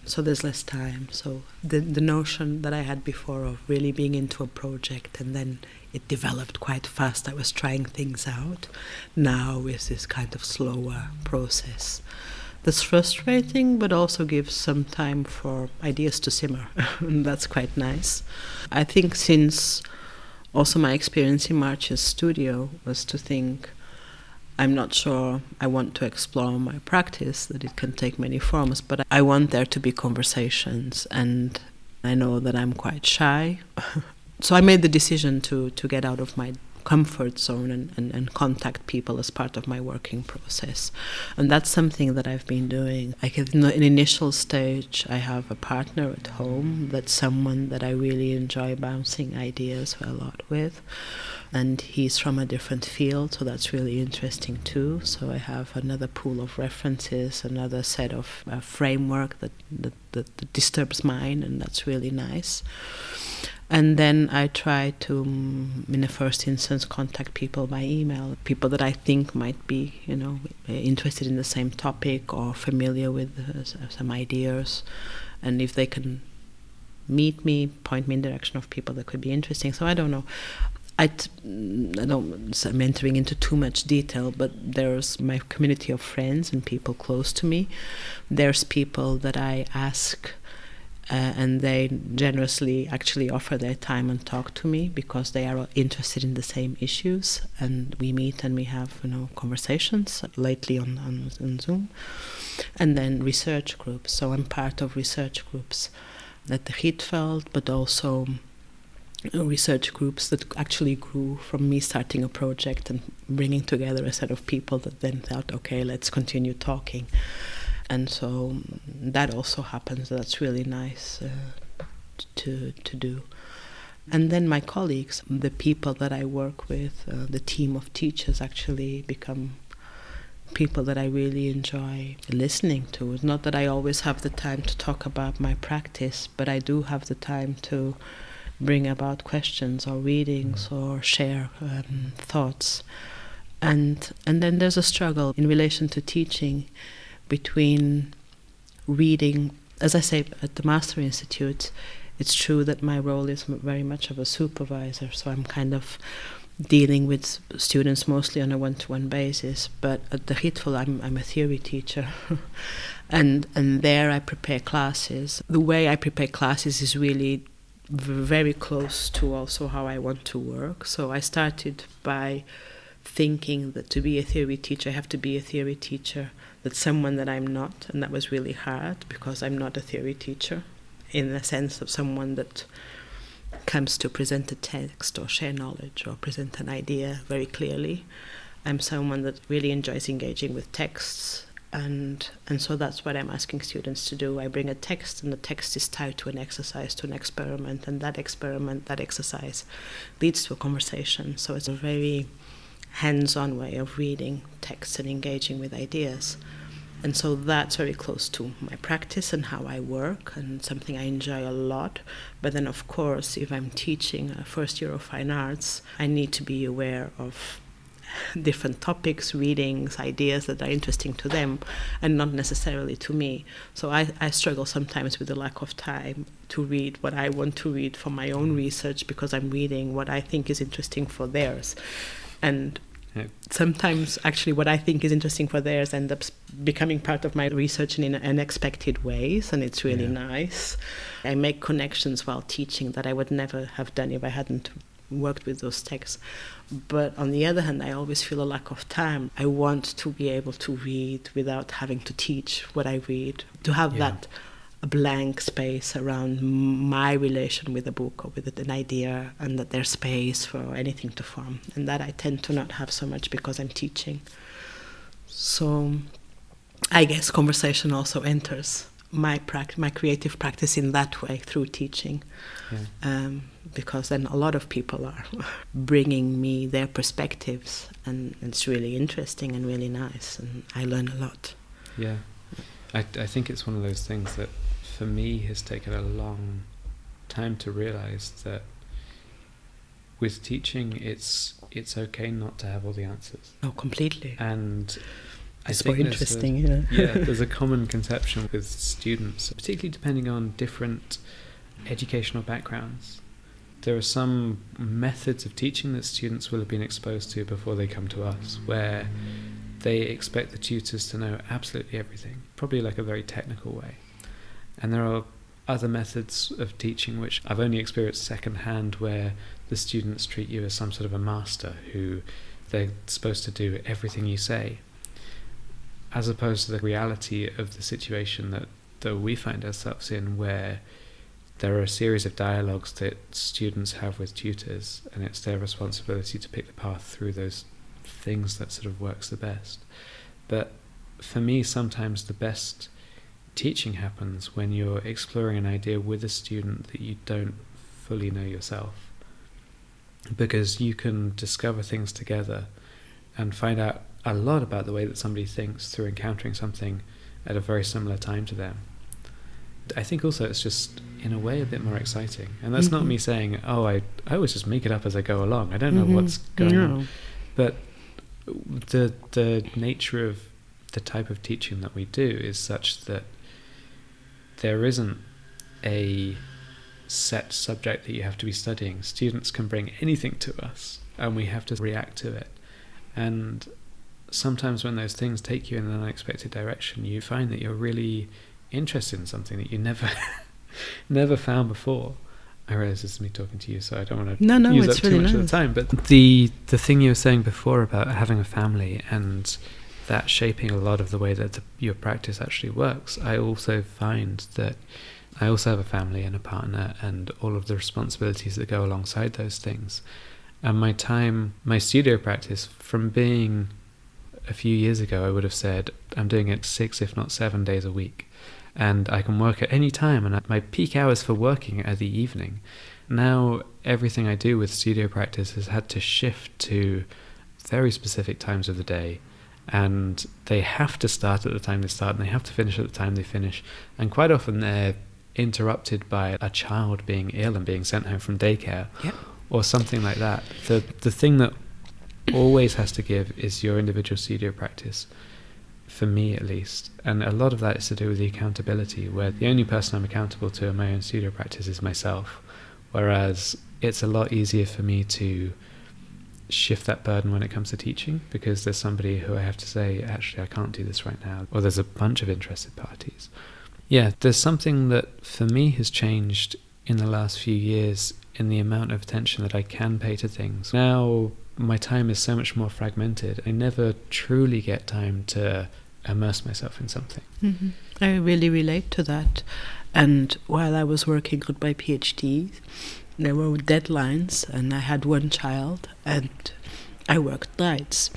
so there's less time. So the notion that I had before of really being into a project, and then it developed quite fast, I was trying things out, now is this kind of slower process. That's frustrating, but also gives some time for ideas to simmer, and that's quite nice. I think since also my experience in March's studio was to think, I'm not sure I want to explore my practice, that it can take many forms, but I want there to be conversations, and I know that I'm quite shy. So I made the decision to get out of my comfort zone and contact people as part of my working process. And that's something that I've been doing. Like in the initial stage, I have a partner at home, that's someone that I really enjoy bouncing ideas a lot with. And he's from a different field, so that's really interesting too. So I have another pool of references, another set of framework that disturbs mine, and that's really nice. And then I try to, in the first instance, contact people by email, people that I think might be, interested in the same topic or familiar with some ideas. And if they can meet me, point me in the direction of people that could be interesting. So I don't know. I'm entering into too much detail, but there's my community of friends and people close to me. There's people that I ask, and they generously actually offer their time and talk to me because they are interested in the same issues, and we meet and we have conversations, lately on Zoom. And then research groups. So I'm part of research groups at the Rietveld, but also research groups that actually grew from me starting a project and bringing together a set of people that then thought, okay, let's continue talking. And so that also happens. That's really nice to do. And then my colleagues, the people that I work with, the team of teachers actually become people that I really enjoy listening to. It's not that I always have the time to talk about my practice, but I do have the time to bring about questions or readings or share thoughts. And then there's a struggle in relation to teaching between reading. As I say, at the Master Institute, it's true that my role is very much of a supervisor, so I'm kind of dealing with students mostly on a one-to-one basis. But at the Rietveld, I'm a theory teacher, and there I prepare classes. The way I prepare classes is really very close to also how I want to work. So I started by thinking that to be a theory teacher, I have to be a theory teacher. That's someone that I'm not, and that was really hard because I'm not a theory teacher in the sense of someone that comes to present a text or share knowledge or present an idea very clearly. I'm someone that really enjoys engaging with texts, and so that's what I'm asking students to do. I bring a text, and the text is tied to an exercise, to an experiment, and that experiment, that exercise leads to a conversation. So it's a very hands-on way of reading texts and engaging with ideas. And so that's very close to my practice and how I work, and something I enjoy a lot. But then, of course, if I'm teaching a first year of fine arts, I need to be aware of different topics, readings, ideas that are interesting to them and not necessarily to me. So I struggle sometimes with the lack of time to read what I want to read for my own research because I'm reading what I think is interesting for theirs. And Sometimes, actually, what I think is interesting for theirs ends up becoming part of my research in unexpected ways, and it's really nice. I make connections while teaching that I would never have done if I hadn't worked with those texts. But on the other hand, I always feel a lack of time. I want to be able to read without having to teach what I read, to have that blank space around my relation with a book or with an idea, and that there's space for anything to form. And that I tend to not have so much because I'm teaching. So I guess conversation also enters my creative practice in that way, through teaching. Because then a lot of people are bringing me their perspectives, and it's really interesting and really nice, and I learn a lot. I think it's one of those things that for me has taken a long time to realize that with teaching it's okay not to have all the answers. Oh, completely. And it's more interesting. There's a common conception with students, particularly depending on different educational backgrounds. There are some methods of teaching that students will have been exposed to before they come to us, where they expect the tutors to know absolutely everything, probably like a very technical way. And there are other methods of teaching which I've only experienced secondhand, where the students treat you as some sort of a master who they're supposed to do everything you say, as opposed to the reality of the situation that we find ourselves in, where there are a series of dialogues that students have with tutors, and it's their responsibility to pick the path through those things that sort of works the best. But for me, sometimes the best teaching happens when you're exploring an idea with a student that you don't fully know yourself, because you can discover things together and find out a lot about the way that somebody thinks through encountering something at a very similar time to them. I think also it's just, in a way, a bit more exciting. And that's not me saying, I always just make it up as I go along. I don't know what's going on. But the nature of the type of teaching that we do is such that there isn't a set subject that you have to be studying. Students can bring anything to us, and we have to react to it. And sometimes when those things take you in an unexpected direction, you find that you're really interested in something that you never found before. I realise this is me talking to you, so I don't want to use up too much of the time. But the thing you were saying before about having a family and that shaping a lot of the way that your practice actually works, I also find that I also have a family and a partner and all of the responsibilities that go alongside those things. And my studio practice, from being a few years ago, I would have said I'm doing it 6, if not 7 days a week. And I can work at any time, and my peak hours for working are the evening. Now everything I do with studio practice has had to shift to very specific times of the day, and they have to start at the time they start and they have to finish at the time they finish, and quite often they're interrupted by a child being ill and being sent home from daycare or something like that. The thing that always has to give is your individual studio practice, for me at least, and a lot of that is to do with the accountability, where the only person I'm accountable to in my own studio practice is myself, whereas it's a lot easier for me to shift that burden when it comes to teaching, because there's somebody who I have to say, actually I can't do this right now, or there's a bunch of interested parties. There's something that for me has changed in the last few years in the amount of attention that I can pay to things. Now my time is so much more fragmented. I never truly get time to immerse myself in something. I really relate to that. And while I was working on my PhD, there were deadlines, and I had one child, and I worked nights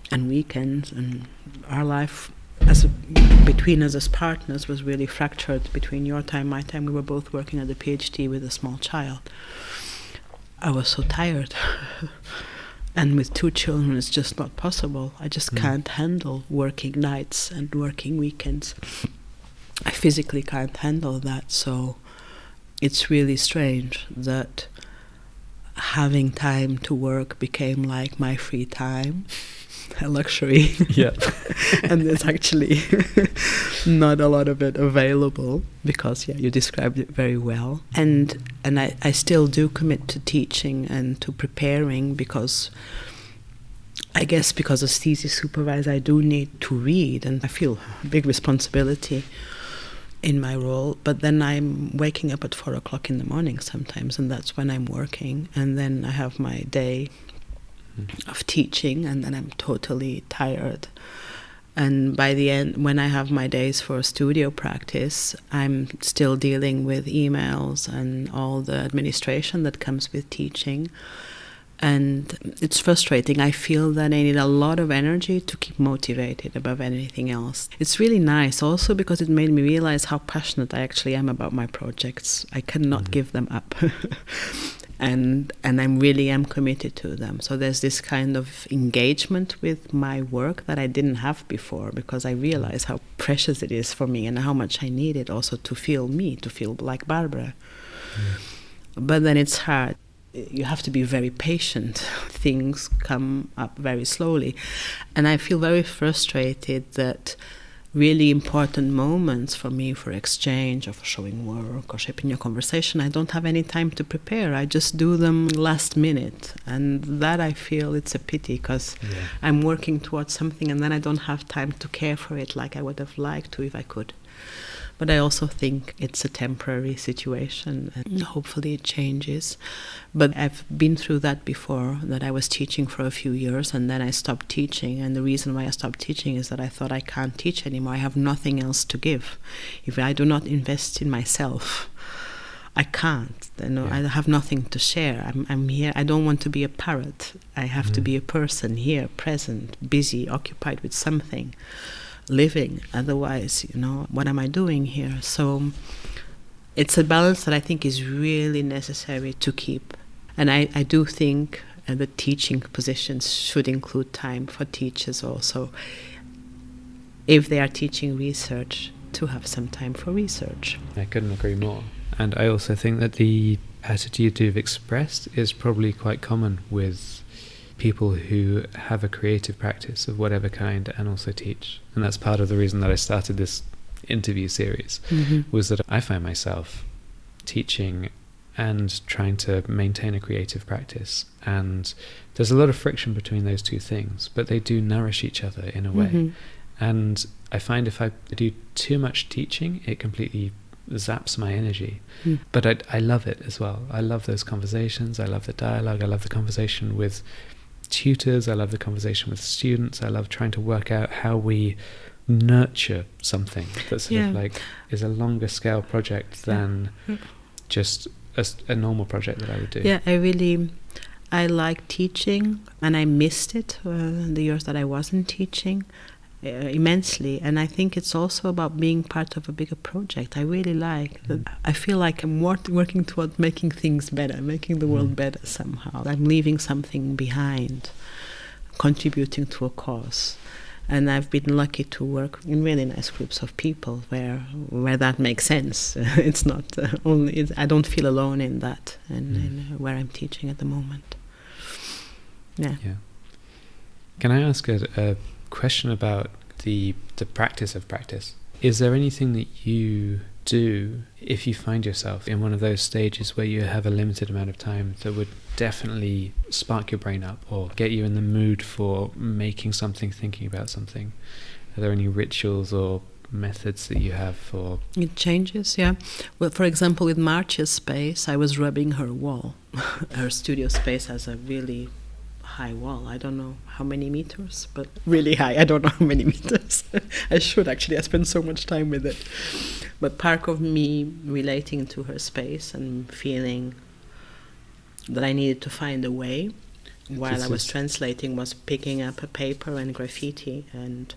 and weekends, and our life between us as partners was really fractured between your time, my time. We were both working at the PhD with a small child. I was so tired. And with 2 children, it's just not possible. I just can't handle working nights and working weekends. I physically can't handle that. So it's really strange that having time to work became like my free time, a luxury. And there's actually not a lot of it available, because you described it very well. And I still do commit to teaching and to preparing, because I guess because as thesis supervisor, I do need to read, and I feel a big responsibility in my role. But then I'm waking up at 4 o'clock in the morning sometimes, and that's when I'm working. And then I have my day of teaching, and then I'm totally tired. And by the end, when I have my days for studio practice, I'm still dealing with emails and all the administration that comes with teaching. And it's frustrating. I feel that I need a lot of energy to keep motivated above anything else. It's really nice also because it made me realize how passionate I actually am about my projects. I cannot give them up. And I really am committed to them. So there's this kind of engagement with my work that I didn't have before, because I realize how precious it is for me and how much I need it also to feel me, to feel like Barbara. But then it's hard. You have to be very patient. Things come up very slowly. And I feel very frustrated that really important moments for me for exchange or for showing work or shaping your conversation, I don't have any time to prepare. I just do them last minute. And that I feel it's a pity, because I'm working towards something and then I don't have time to care for it like I would have liked to if I could. But I also think it's a temporary situation and hopefully it changes. But I've been through that before, that I was teaching for a few years and then I stopped teaching. And the reason why I stopped teaching is that I thought I can't teach anymore. I have nothing else to give. If I do not invest in myself, I can't. I have nothing to share. I'm here. I don't want to be a parrot. I have to be a person here, present, busy, occupied with something. Living, otherwise, what am I doing here? So it's a balance that I think is really necessary to keep. And I do think the teaching positions should include time for teachers also, if they are teaching research, to have some time for research. I couldn't agree more. And I also think that the attitude you've expressed is probably quite common with people who have a creative practice of whatever kind and also teach. And that's part of the reason that I started this interview series, was that I find myself teaching and trying to maintain a creative practice. And there's a lot of friction between those two things, but they do nourish each other in a way. And I find if I do too much teaching, it completely zaps my energy. But I love it as well. I love those conversations. I love the dialogue. I love the conversation with tutors. I love the conversation with students. I love trying to work out how we nurture something that sort of like is a longer scale project than just a normal project that I would do. Yeah, I like teaching, and I missed it the years that I wasn't teaching immensely. And I think it's also about being part of a bigger project. I really like that. I feel like I'm working toward making things better, making the world better somehow. I'm leaving something behind, contributing to a cause. And I've been lucky to work in really nice groups of people where that makes sense. It's not I don't feel alone in that, and in where I'm teaching at the moment. Yeah. Can I ask a question about the practice of practice? Is there anything that you do if you find yourself in one of those stages where you have a limited amount of time that would definitely spark your brain up or get you in the mood for making something, thinking about something? Are there any rituals or methods that you have for... It changes, yeah. Well, for example, with Marcia's space, I was rubbing her wall. Her studio space has a really high wall. I don't know how many meters, but really high. I don't know how many meters. I should actually. I spend so much time with it. But part of me relating to her space and feeling that I needed to find a way while I was translating was picking up a paper and graffiti, and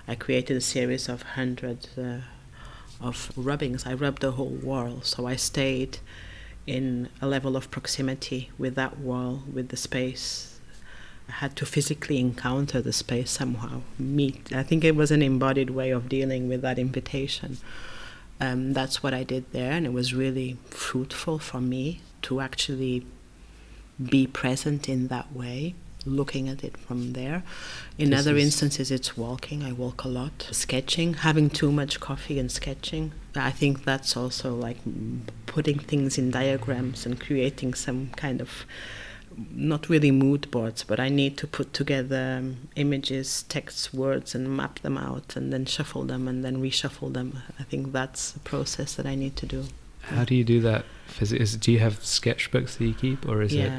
I created a series of 100 of rubbings. I rubbed the whole wall, so I stayed in a level of proximity with that wall, with the space. I had to physically encounter the space somehow, meet. I think it was an embodied way of dealing with that invitation. That's what I did there, and it was really fruitful for me to actually be present in that way, looking at it from there. In other instances, it's walking. I walk a lot. Sketching, having too much coffee and sketching. I think that's also like putting things in diagrams and creating some kind of not really mood boards, but I need to put together images, texts, words, and map them out, and then shuffle them, and then reshuffle them. I think that's a process that I need to do. How do you do that? Do you have sketchbooks that you keep, or is it?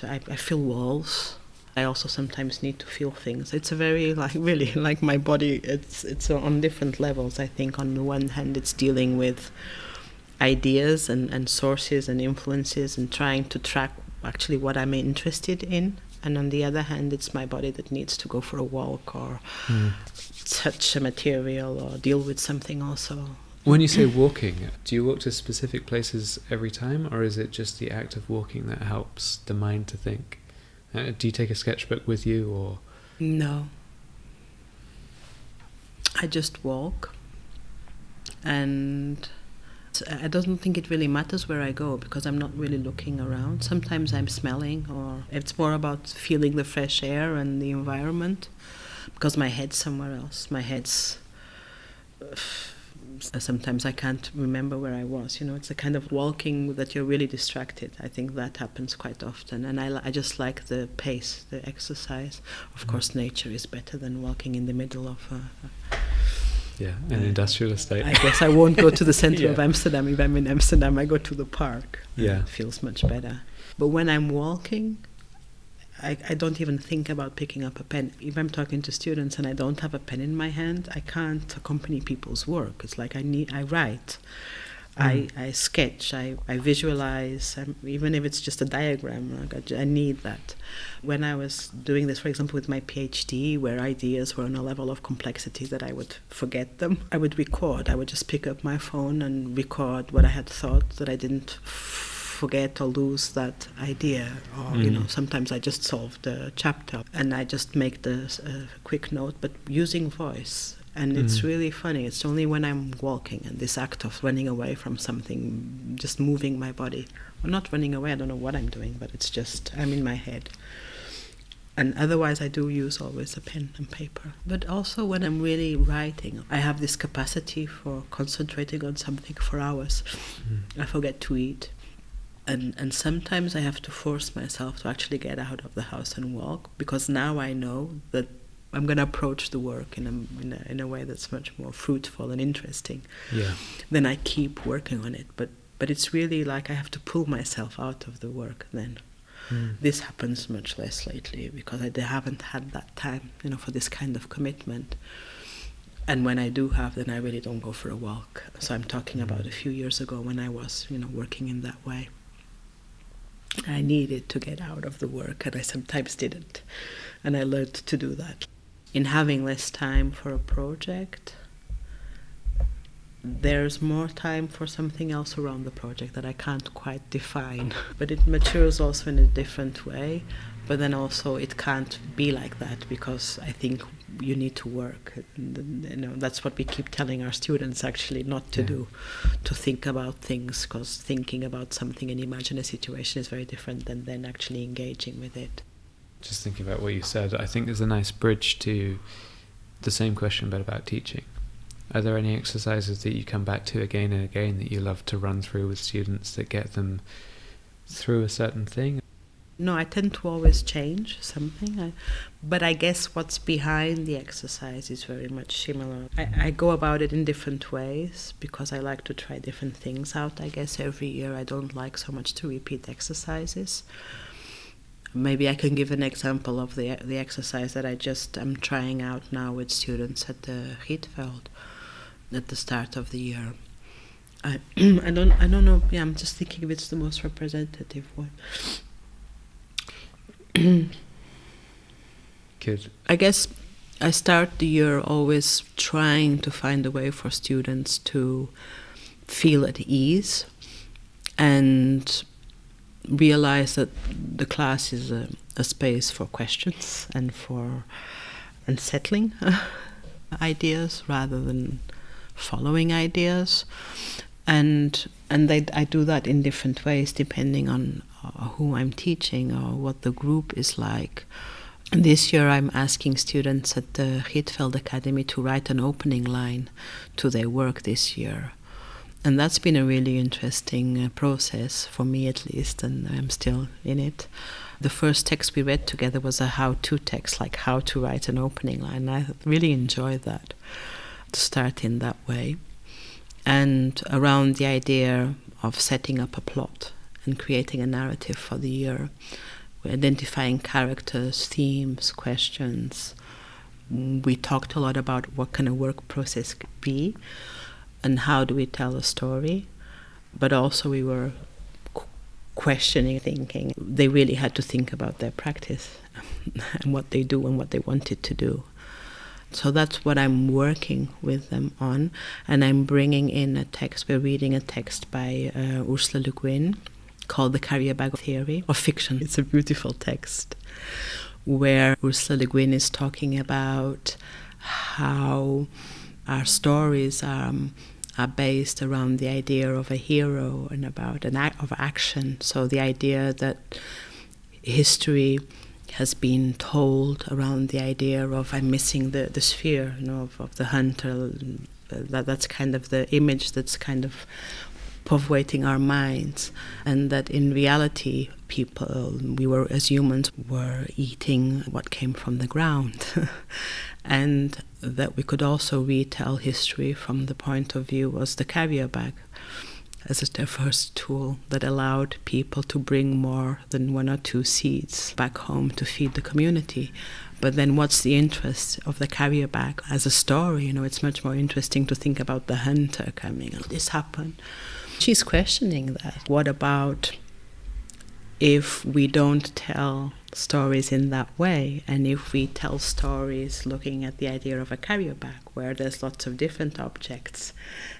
I fill walls. I also sometimes need to feel things. It's a very really like my body. It's on different levels. I think on the one hand, it's dealing with ideas and sources and influences and trying to track actually what I'm interested in. And on the other hand, it's my body that needs to go for a walk or touch a material or deal with something also. When you say walking, do you walk to specific places every time, or is it just the act of walking that helps the mind to think? Do you take a sketchbook with you, or? No. I just walk, and I don't think it really matters where I go because I'm not really looking around. Sometimes I'm smelling, or it's more about feeling the fresh air and the environment because my head's somewhere else. My head's... sometimes I can't remember where I was. It's a kind of walking that you're really distracted. I think that happens quite often. And I just like the pace, the exercise. Of course, nature is better than walking in the middle of... an industrial estate. I guess I won't go to the center of Amsterdam. If I'm in Amsterdam, I go to the park. Yeah. It feels much better. But when I'm walking, I don't even think about picking up a pen. If I'm talking to students and I don't have a pen in my hand, I can't accompany people's work. It's like I write, I sketch, I visualize, even if it's just a diagram, I need that. When I was doing this, for example, with my PhD, where ideas were on a level of complexity that I would forget them, I would record. I would just pick up my phone and record what I had thought, that I didn't forget or lose that idea, or sometimes I just solve the chapter and I just make the quick note, but using voice. And it's really funny. It's only when I'm walking and this act of running away from something, just moving my body. Well, not running away, I don't know what I'm doing, but it's just I'm in my head. And otherwise I do use always a pen and paper. But also when I'm really writing, I have this capacity for concentrating on something for hours. I forget to eat. And sometimes I have to force myself to actually get out of the house and walk, because now I know that I'm going to approach the work in a way that's much more fruitful and interesting. Yeah. Then I keep working on it. But it's really like I have to pull myself out of the work then. This happens much less lately because I haven't had that time, for this kind of commitment. And when I do have, then I really don't go for a walk. So I'm talking about a few years ago when I was, working in that way. I needed to get out of the work, and I sometimes didn't. And I learned to do that. In having less time for a project, there's more time for something else around the project that I can't quite define. But it matures also in a different way. But then also it can't be like that because I think you need to work. That's what we keep telling our students actually not to do, to think about things, because thinking about something and imagine a situation is very different than then actually engaging with it. Just thinking about what you said, I think there's a nice bridge to the same question but about teaching. Are there any exercises that you come back to again and again that you love to run through with students that get them through a certain thing? No, I tend to always change something, but I guess what's behind the exercise is very much similar. I go about it in different ways because I like to try different things out. I guess every year I don't like so much to repeat exercises. Maybe I can give an example of the exercise that I'm trying out now with students at the Rietveld at the start of the year. I don't know. Yeah, I'm just thinking if it's the most representative one. Good. I guess I start the year always trying to find a way for students to feel at ease and realize that the class is a space for questions and for unsettling ideas rather than following ideas. And I do that in different ways depending on who I'm teaching or what the group is like. And this year I'm asking students at the Rietveld Academy to write an opening line to their work this year. And that's been a really interesting process, for me at least, and I'm still in it. The first text we read together was a how-to text, like how to write an opening line. I really enjoyed that, to start in that way. And around the idea of setting up a plot and creating a narrative for the year, we're identifying characters, themes, questions. We talked a lot about what kind of work process could be and how do we tell a story. But also we were questioning, thinking. They really had to think about their practice and what they do and what they wanted to do. So that's what I'm working with them on. And I'm bringing in a text. We're reading a text by Ursula Le Guin called The Carrier Bag Theory of Fiction. It's a beautiful text where Ursula Le Guin is talking about how our stories are based around the idea of a hero and about an act of action. So the idea that history has been told around the idea of I'm missing the sphere, of the hunter. That's kind of the image that's kind of pervading our minds, and that in reality we were as humans were eating what came from the ground. And that we could also retell history from the point of view as the carrier bag, as a first tool that allowed people to bring more than 1 or 2 seeds back home to feed the community. But then what's the interest of the carrier bag as a story? It's much more interesting to think about the hunter coming and this happened. She's questioning that. What about if we don't tell stories in that way, and if we tell stories looking at the idea of a carrier bag where there's lots of different objects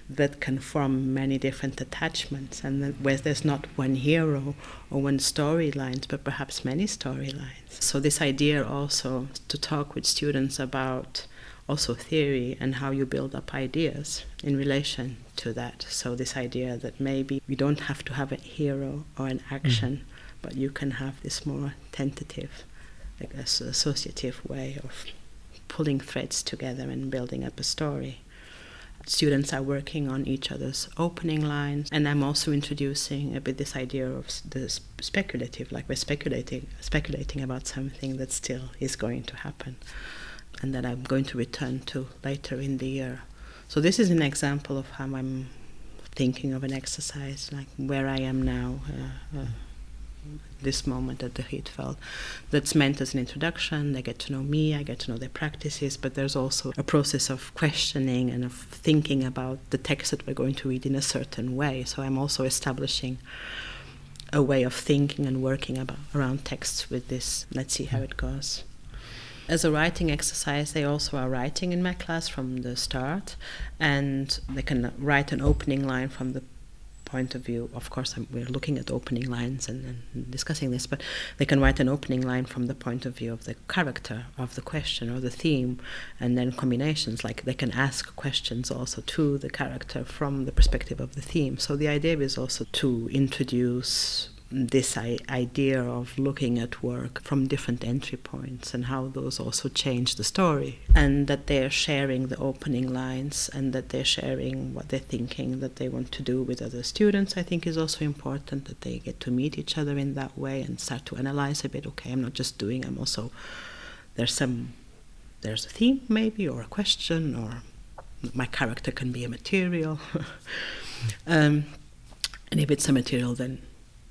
that can form many different attachments, and where there's not one hero or one storylines, but perhaps many storylines. So this idea also to talk with students about also theory and how you build up ideas in relation to that. So this idea that maybe we don't have to have a hero or an action, but you can have this more tentative, like associative way of pulling threads together and building up a story. Students are working on each other's opening lines, and I'm also introducing a bit this idea of the speculative, like we're speculating about something that still is going to happen, and that I'm going to return to later in the year. So this is an example of how I'm thinking of an exercise, like where I am now, this moment at the Rietveld, that's meant as an introduction. They get to know me, I get to know their practices, but there's also a process of questioning and of thinking about the text that we're going to read in a certain way. So I'm also establishing a way of thinking and working around texts with this. Let's see how it goes. As a writing exercise, they also are writing in my class from the start, and they can write an opening line from the point of view. Of course, we're looking at opening lines and discussing this, but they can write an opening line from the point of view of the character, of the question or the theme, and then combinations, like they can ask questions also to the character from the perspective of the theme. So the idea is also to introduce this idea of looking at work from different entry points and how those also change the story, and that they're sharing the opening lines and that they're sharing what they're thinking that they want to do with other students. I think is also important that they get to meet each other in that way and start to analyze a bit. Okay, I'm not just doing, I'm also, there's a theme maybe, or a question, or my character can be a material. And if it's a material, then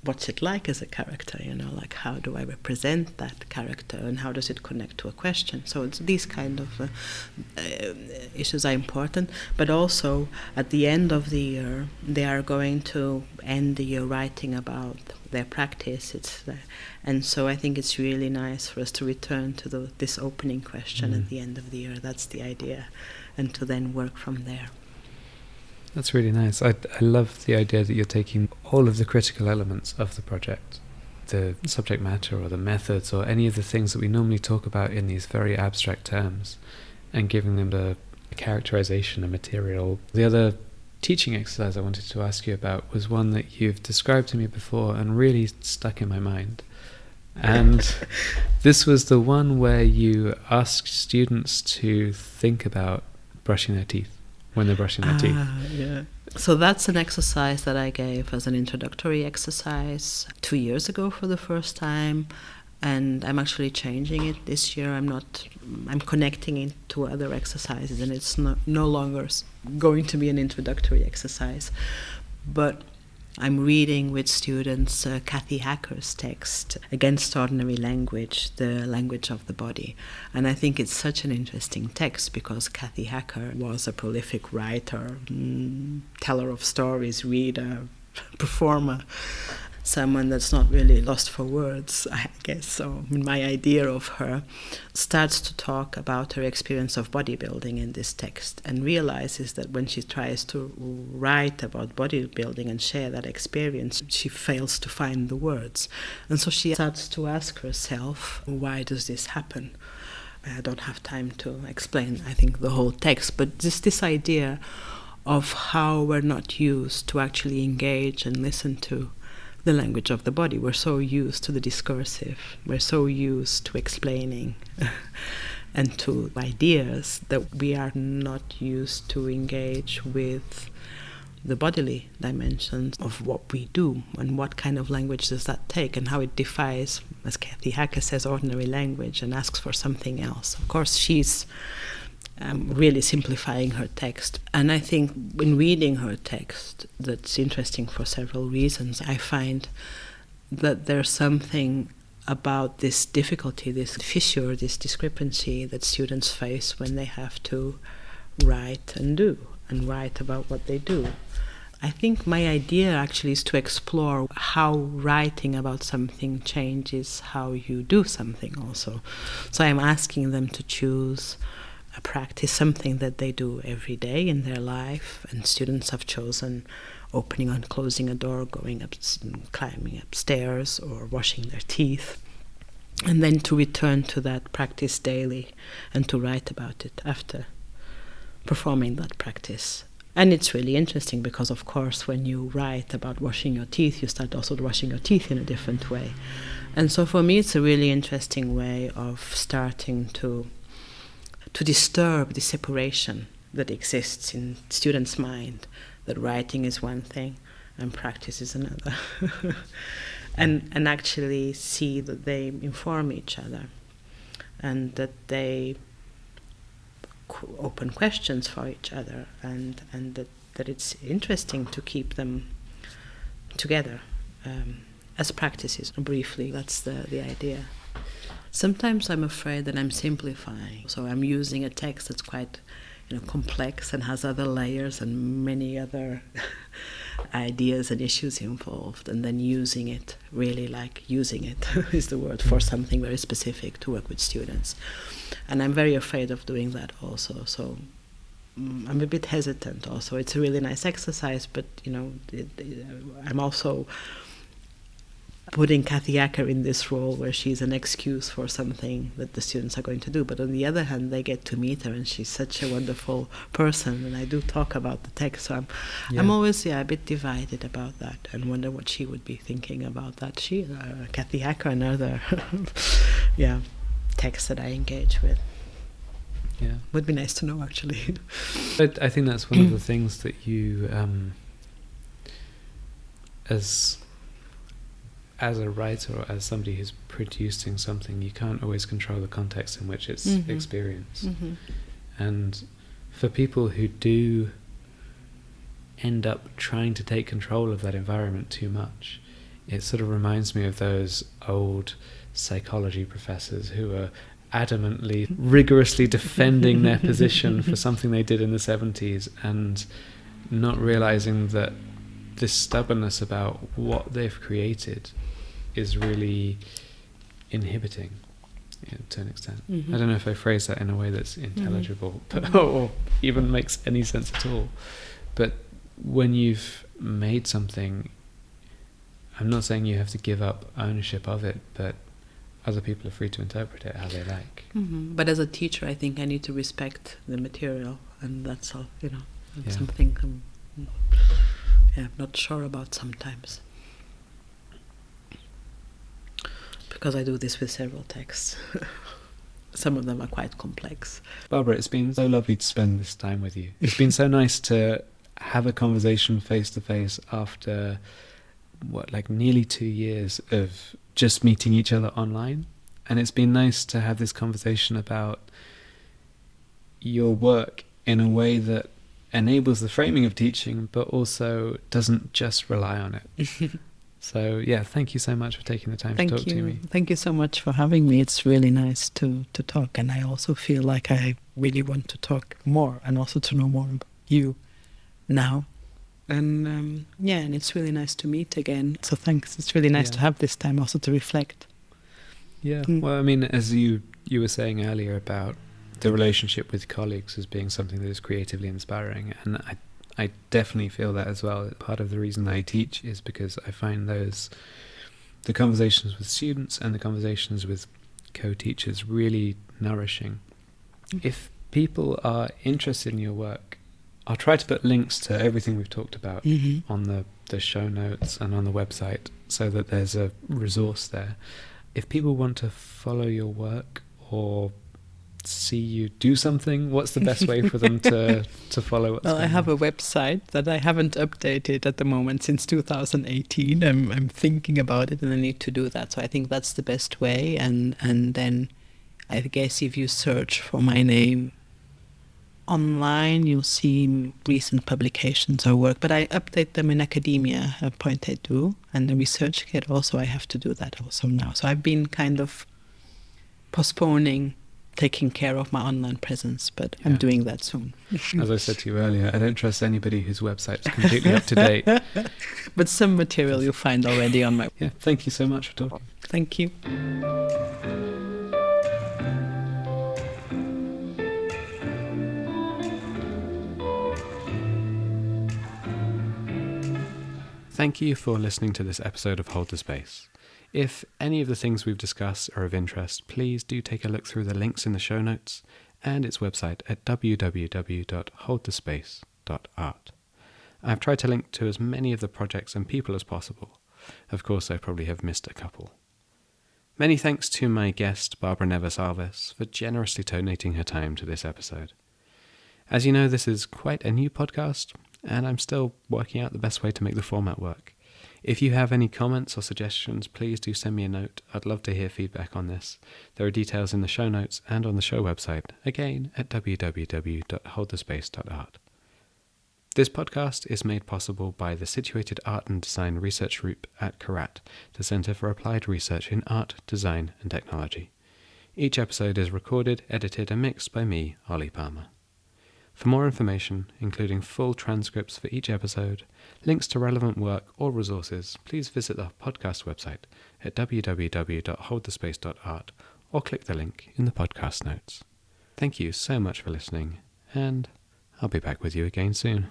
what's it like as a character, like how do I represent that character and how does it connect to a question? So it's these kind of issues are important, but also at the end of the year, they are going to end the year writing about their practice. And so I think it's really nice for us to return to this opening question at the end of the year. That's the idea, and to then work from there. That's really nice. I love the idea that you're taking all of the critical elements of the project, the subject matter or the methods or any of the things that we normally talk about in these very abstract terms, and giving them a characterization, a material. The other teaching exercise I wanted to ask you about was one that you've described to me before and really stuck in my mind. And this was the one where you asked students to think about brushing their teeth. When they're brushing their teeth. Yeah. So that's an exercise that I gave as an introductory exercise 2 years ago for the first time. and I'm actually changing it this year. I'm connecting it to other exercises, and it's no longer going to be an introductory exercise. But I'm reading with students Kathy Hacker's text, Against Ordinary Language, the Language of the Body. And I think it's such an interesting text because Kathy Hacker was a prolific writer, teller of stories, reader, performer, someone that's not really lost for words, I guess. So my idea of her starts to talk about her experience of bodybuilding in this text and realizes that when she tries to write about bodybuilding and share that experience, she fails to find the words. And so she starts to ask herself, why does this happen? I don't have time to explain, I think, the whole text, but just this idea of how we're not used to actually engage and listen to the language of the body. We're so used to the discursive, we're so used to explaining and to ideas that we are not used to engage with the bodily dimensions of what we do and what kind of language does that take and how it defies, as Kathy Hacker says, ordinary language and asks for something else. Of course, she's really simplifying her text. And I think in reading her text, that's interesting for several reasons. I find that there's something about this difficulty, this fissure, this discrepancy that students face when they have to write and write about what they do. I think my idea actually is to explore how writing about something changes how you do something also. So I'm asking them to choose a practice, something that they do every day in their life, and students have chosen opening and closing a door, going up, climbing upstairs, or washing their teeth, and then to return to that practice daily and to write about it after performing that practice. And it's really interesting because, of course, when you write about washing your teeth, you start also washing your teeth in a different way. And so for me, it's a really interesting way of starting to disturb the separation that exists in students' mind, that writing is one thing and practice is another. and actually see that they inform each other and that they open questions for each other and that it's interesting to keep them together as practices. Briefly, that's the idea. Sometimes I'm afraid that I'm simplifying. So I'm using a text that's quite complex and has other layers and many other ideas and issues involved, and then using it is the word for something very specific to work with students. And I'm very afraid of doing that also. So I'm a bit hesitant also. It's a really nice exercise, but I'm also putting Kathy Acker in this role where she's an excuse for something that the students are going to do. But on the other hand, they get to meet her, and she's such a wonderful person. And I do talk about the text, so I'm always a bit divided about that, and wonder what she would be thinking about that. Kathy Acker, another text that I engage with. Yeah, would be nice to know actually. But I think that's one of the things that you, as a writer or as somebody who's producing something, you can't always control the context in which it's experienced. Mm-hmm. And for people who do end up trying to take control of that environment too much, it sort of reminds me of those old psychology professors who are adamantly, rigorously defending their position for something they did in the 70s and not realizing that this stubbornness about what they've created is really inhibiting to an extent. I don't know if I phrase that in a way that's intelligible or even makes any sense at all. But when you've made something, I'm not saying you have to give up ownership of it, but other people are free to interpret it how they like. But as a teacher, I think I need to respect the material, and that's all, That's something I'm not sure about sometimes. Because I do this with several texts. Some of them are quite complex. Barbara, it's been so lovely to spend this time with you. It's been so nice to have a conversation face to face after nearly 2 years of just meeting each other online. And it's been nice to have this conversation about your work in a way that enables the framing of teaching, but also doesn't just rely on it. So, yeah, thank you so much for taking the time to talk to me. Thank you so much for having me. It's really nice to talk. And I also feel like I really want to talk more and also to know more about you now. And and it's really nice to meet again. So thanks. It's really nice to have this time also to reflect. Yeah, well, I mean, as you were saying earlier about the relationship with colleagues as being something that is creatively inspiring, and I definitely feel that as well. Part of the reason I teach is because I find the conversations with students and the conversations with co-teachers really nourishing. If people are interested in your work, I'll try to put links to everything we've talked about on the show notes and on the website so that there's a resource there. If people want to follow your work or see you do something, what's the best way for them to follow what's going on? I have a website that I haven't updated at the moment since 2018. I'm thinking about it and I need to do that. So I think that's the best way. And then I guess if you search for my name online, you'll see recent publications or work, but I update them in academia, a point I do, and the research kit also, I have to do that also now. So I've been kind of postponing taking care of my online presence, but I'm doing that soon. As I said to you earlier, I don't trust anybody whose website's completely up to date. But some material you'll find already on my... Yeah, thank you so much for talking. Thank you. Thank you for listening to this episode of Hold the Space. If any of the things we've discussed are of interest, please do take a look through the links in the show notes and its website at www.holdthespace.art. I've tried to link to as many of the projects and people as possible. Of course, I probably have missed a couple. Many thanks to my guest, Barbara Neves Alves, for generously donating her time to this episode. As you know, this is quite a new podcast, and I'm still working out the best way to make the format work. If you have any comments or suggestions, please do send me a note. I'd love to hear feedback on this. There are details in the show notes and on the show website, again at www.holdthespace.art. This podcast is made possible by the Situated Art and Design Research Group at CARAT, the Centre for Applied Research in Art, Design and Technology. Each episode is recorded, edited and mixed by me, Ollie Palmer. For more information, including full transcripts for each episode, links to relevant work or resources, please visit the podcast website at www.holdthespace.art or click the link in the podcast notes. Thank you so much for listening, and I'll be back with you again soon.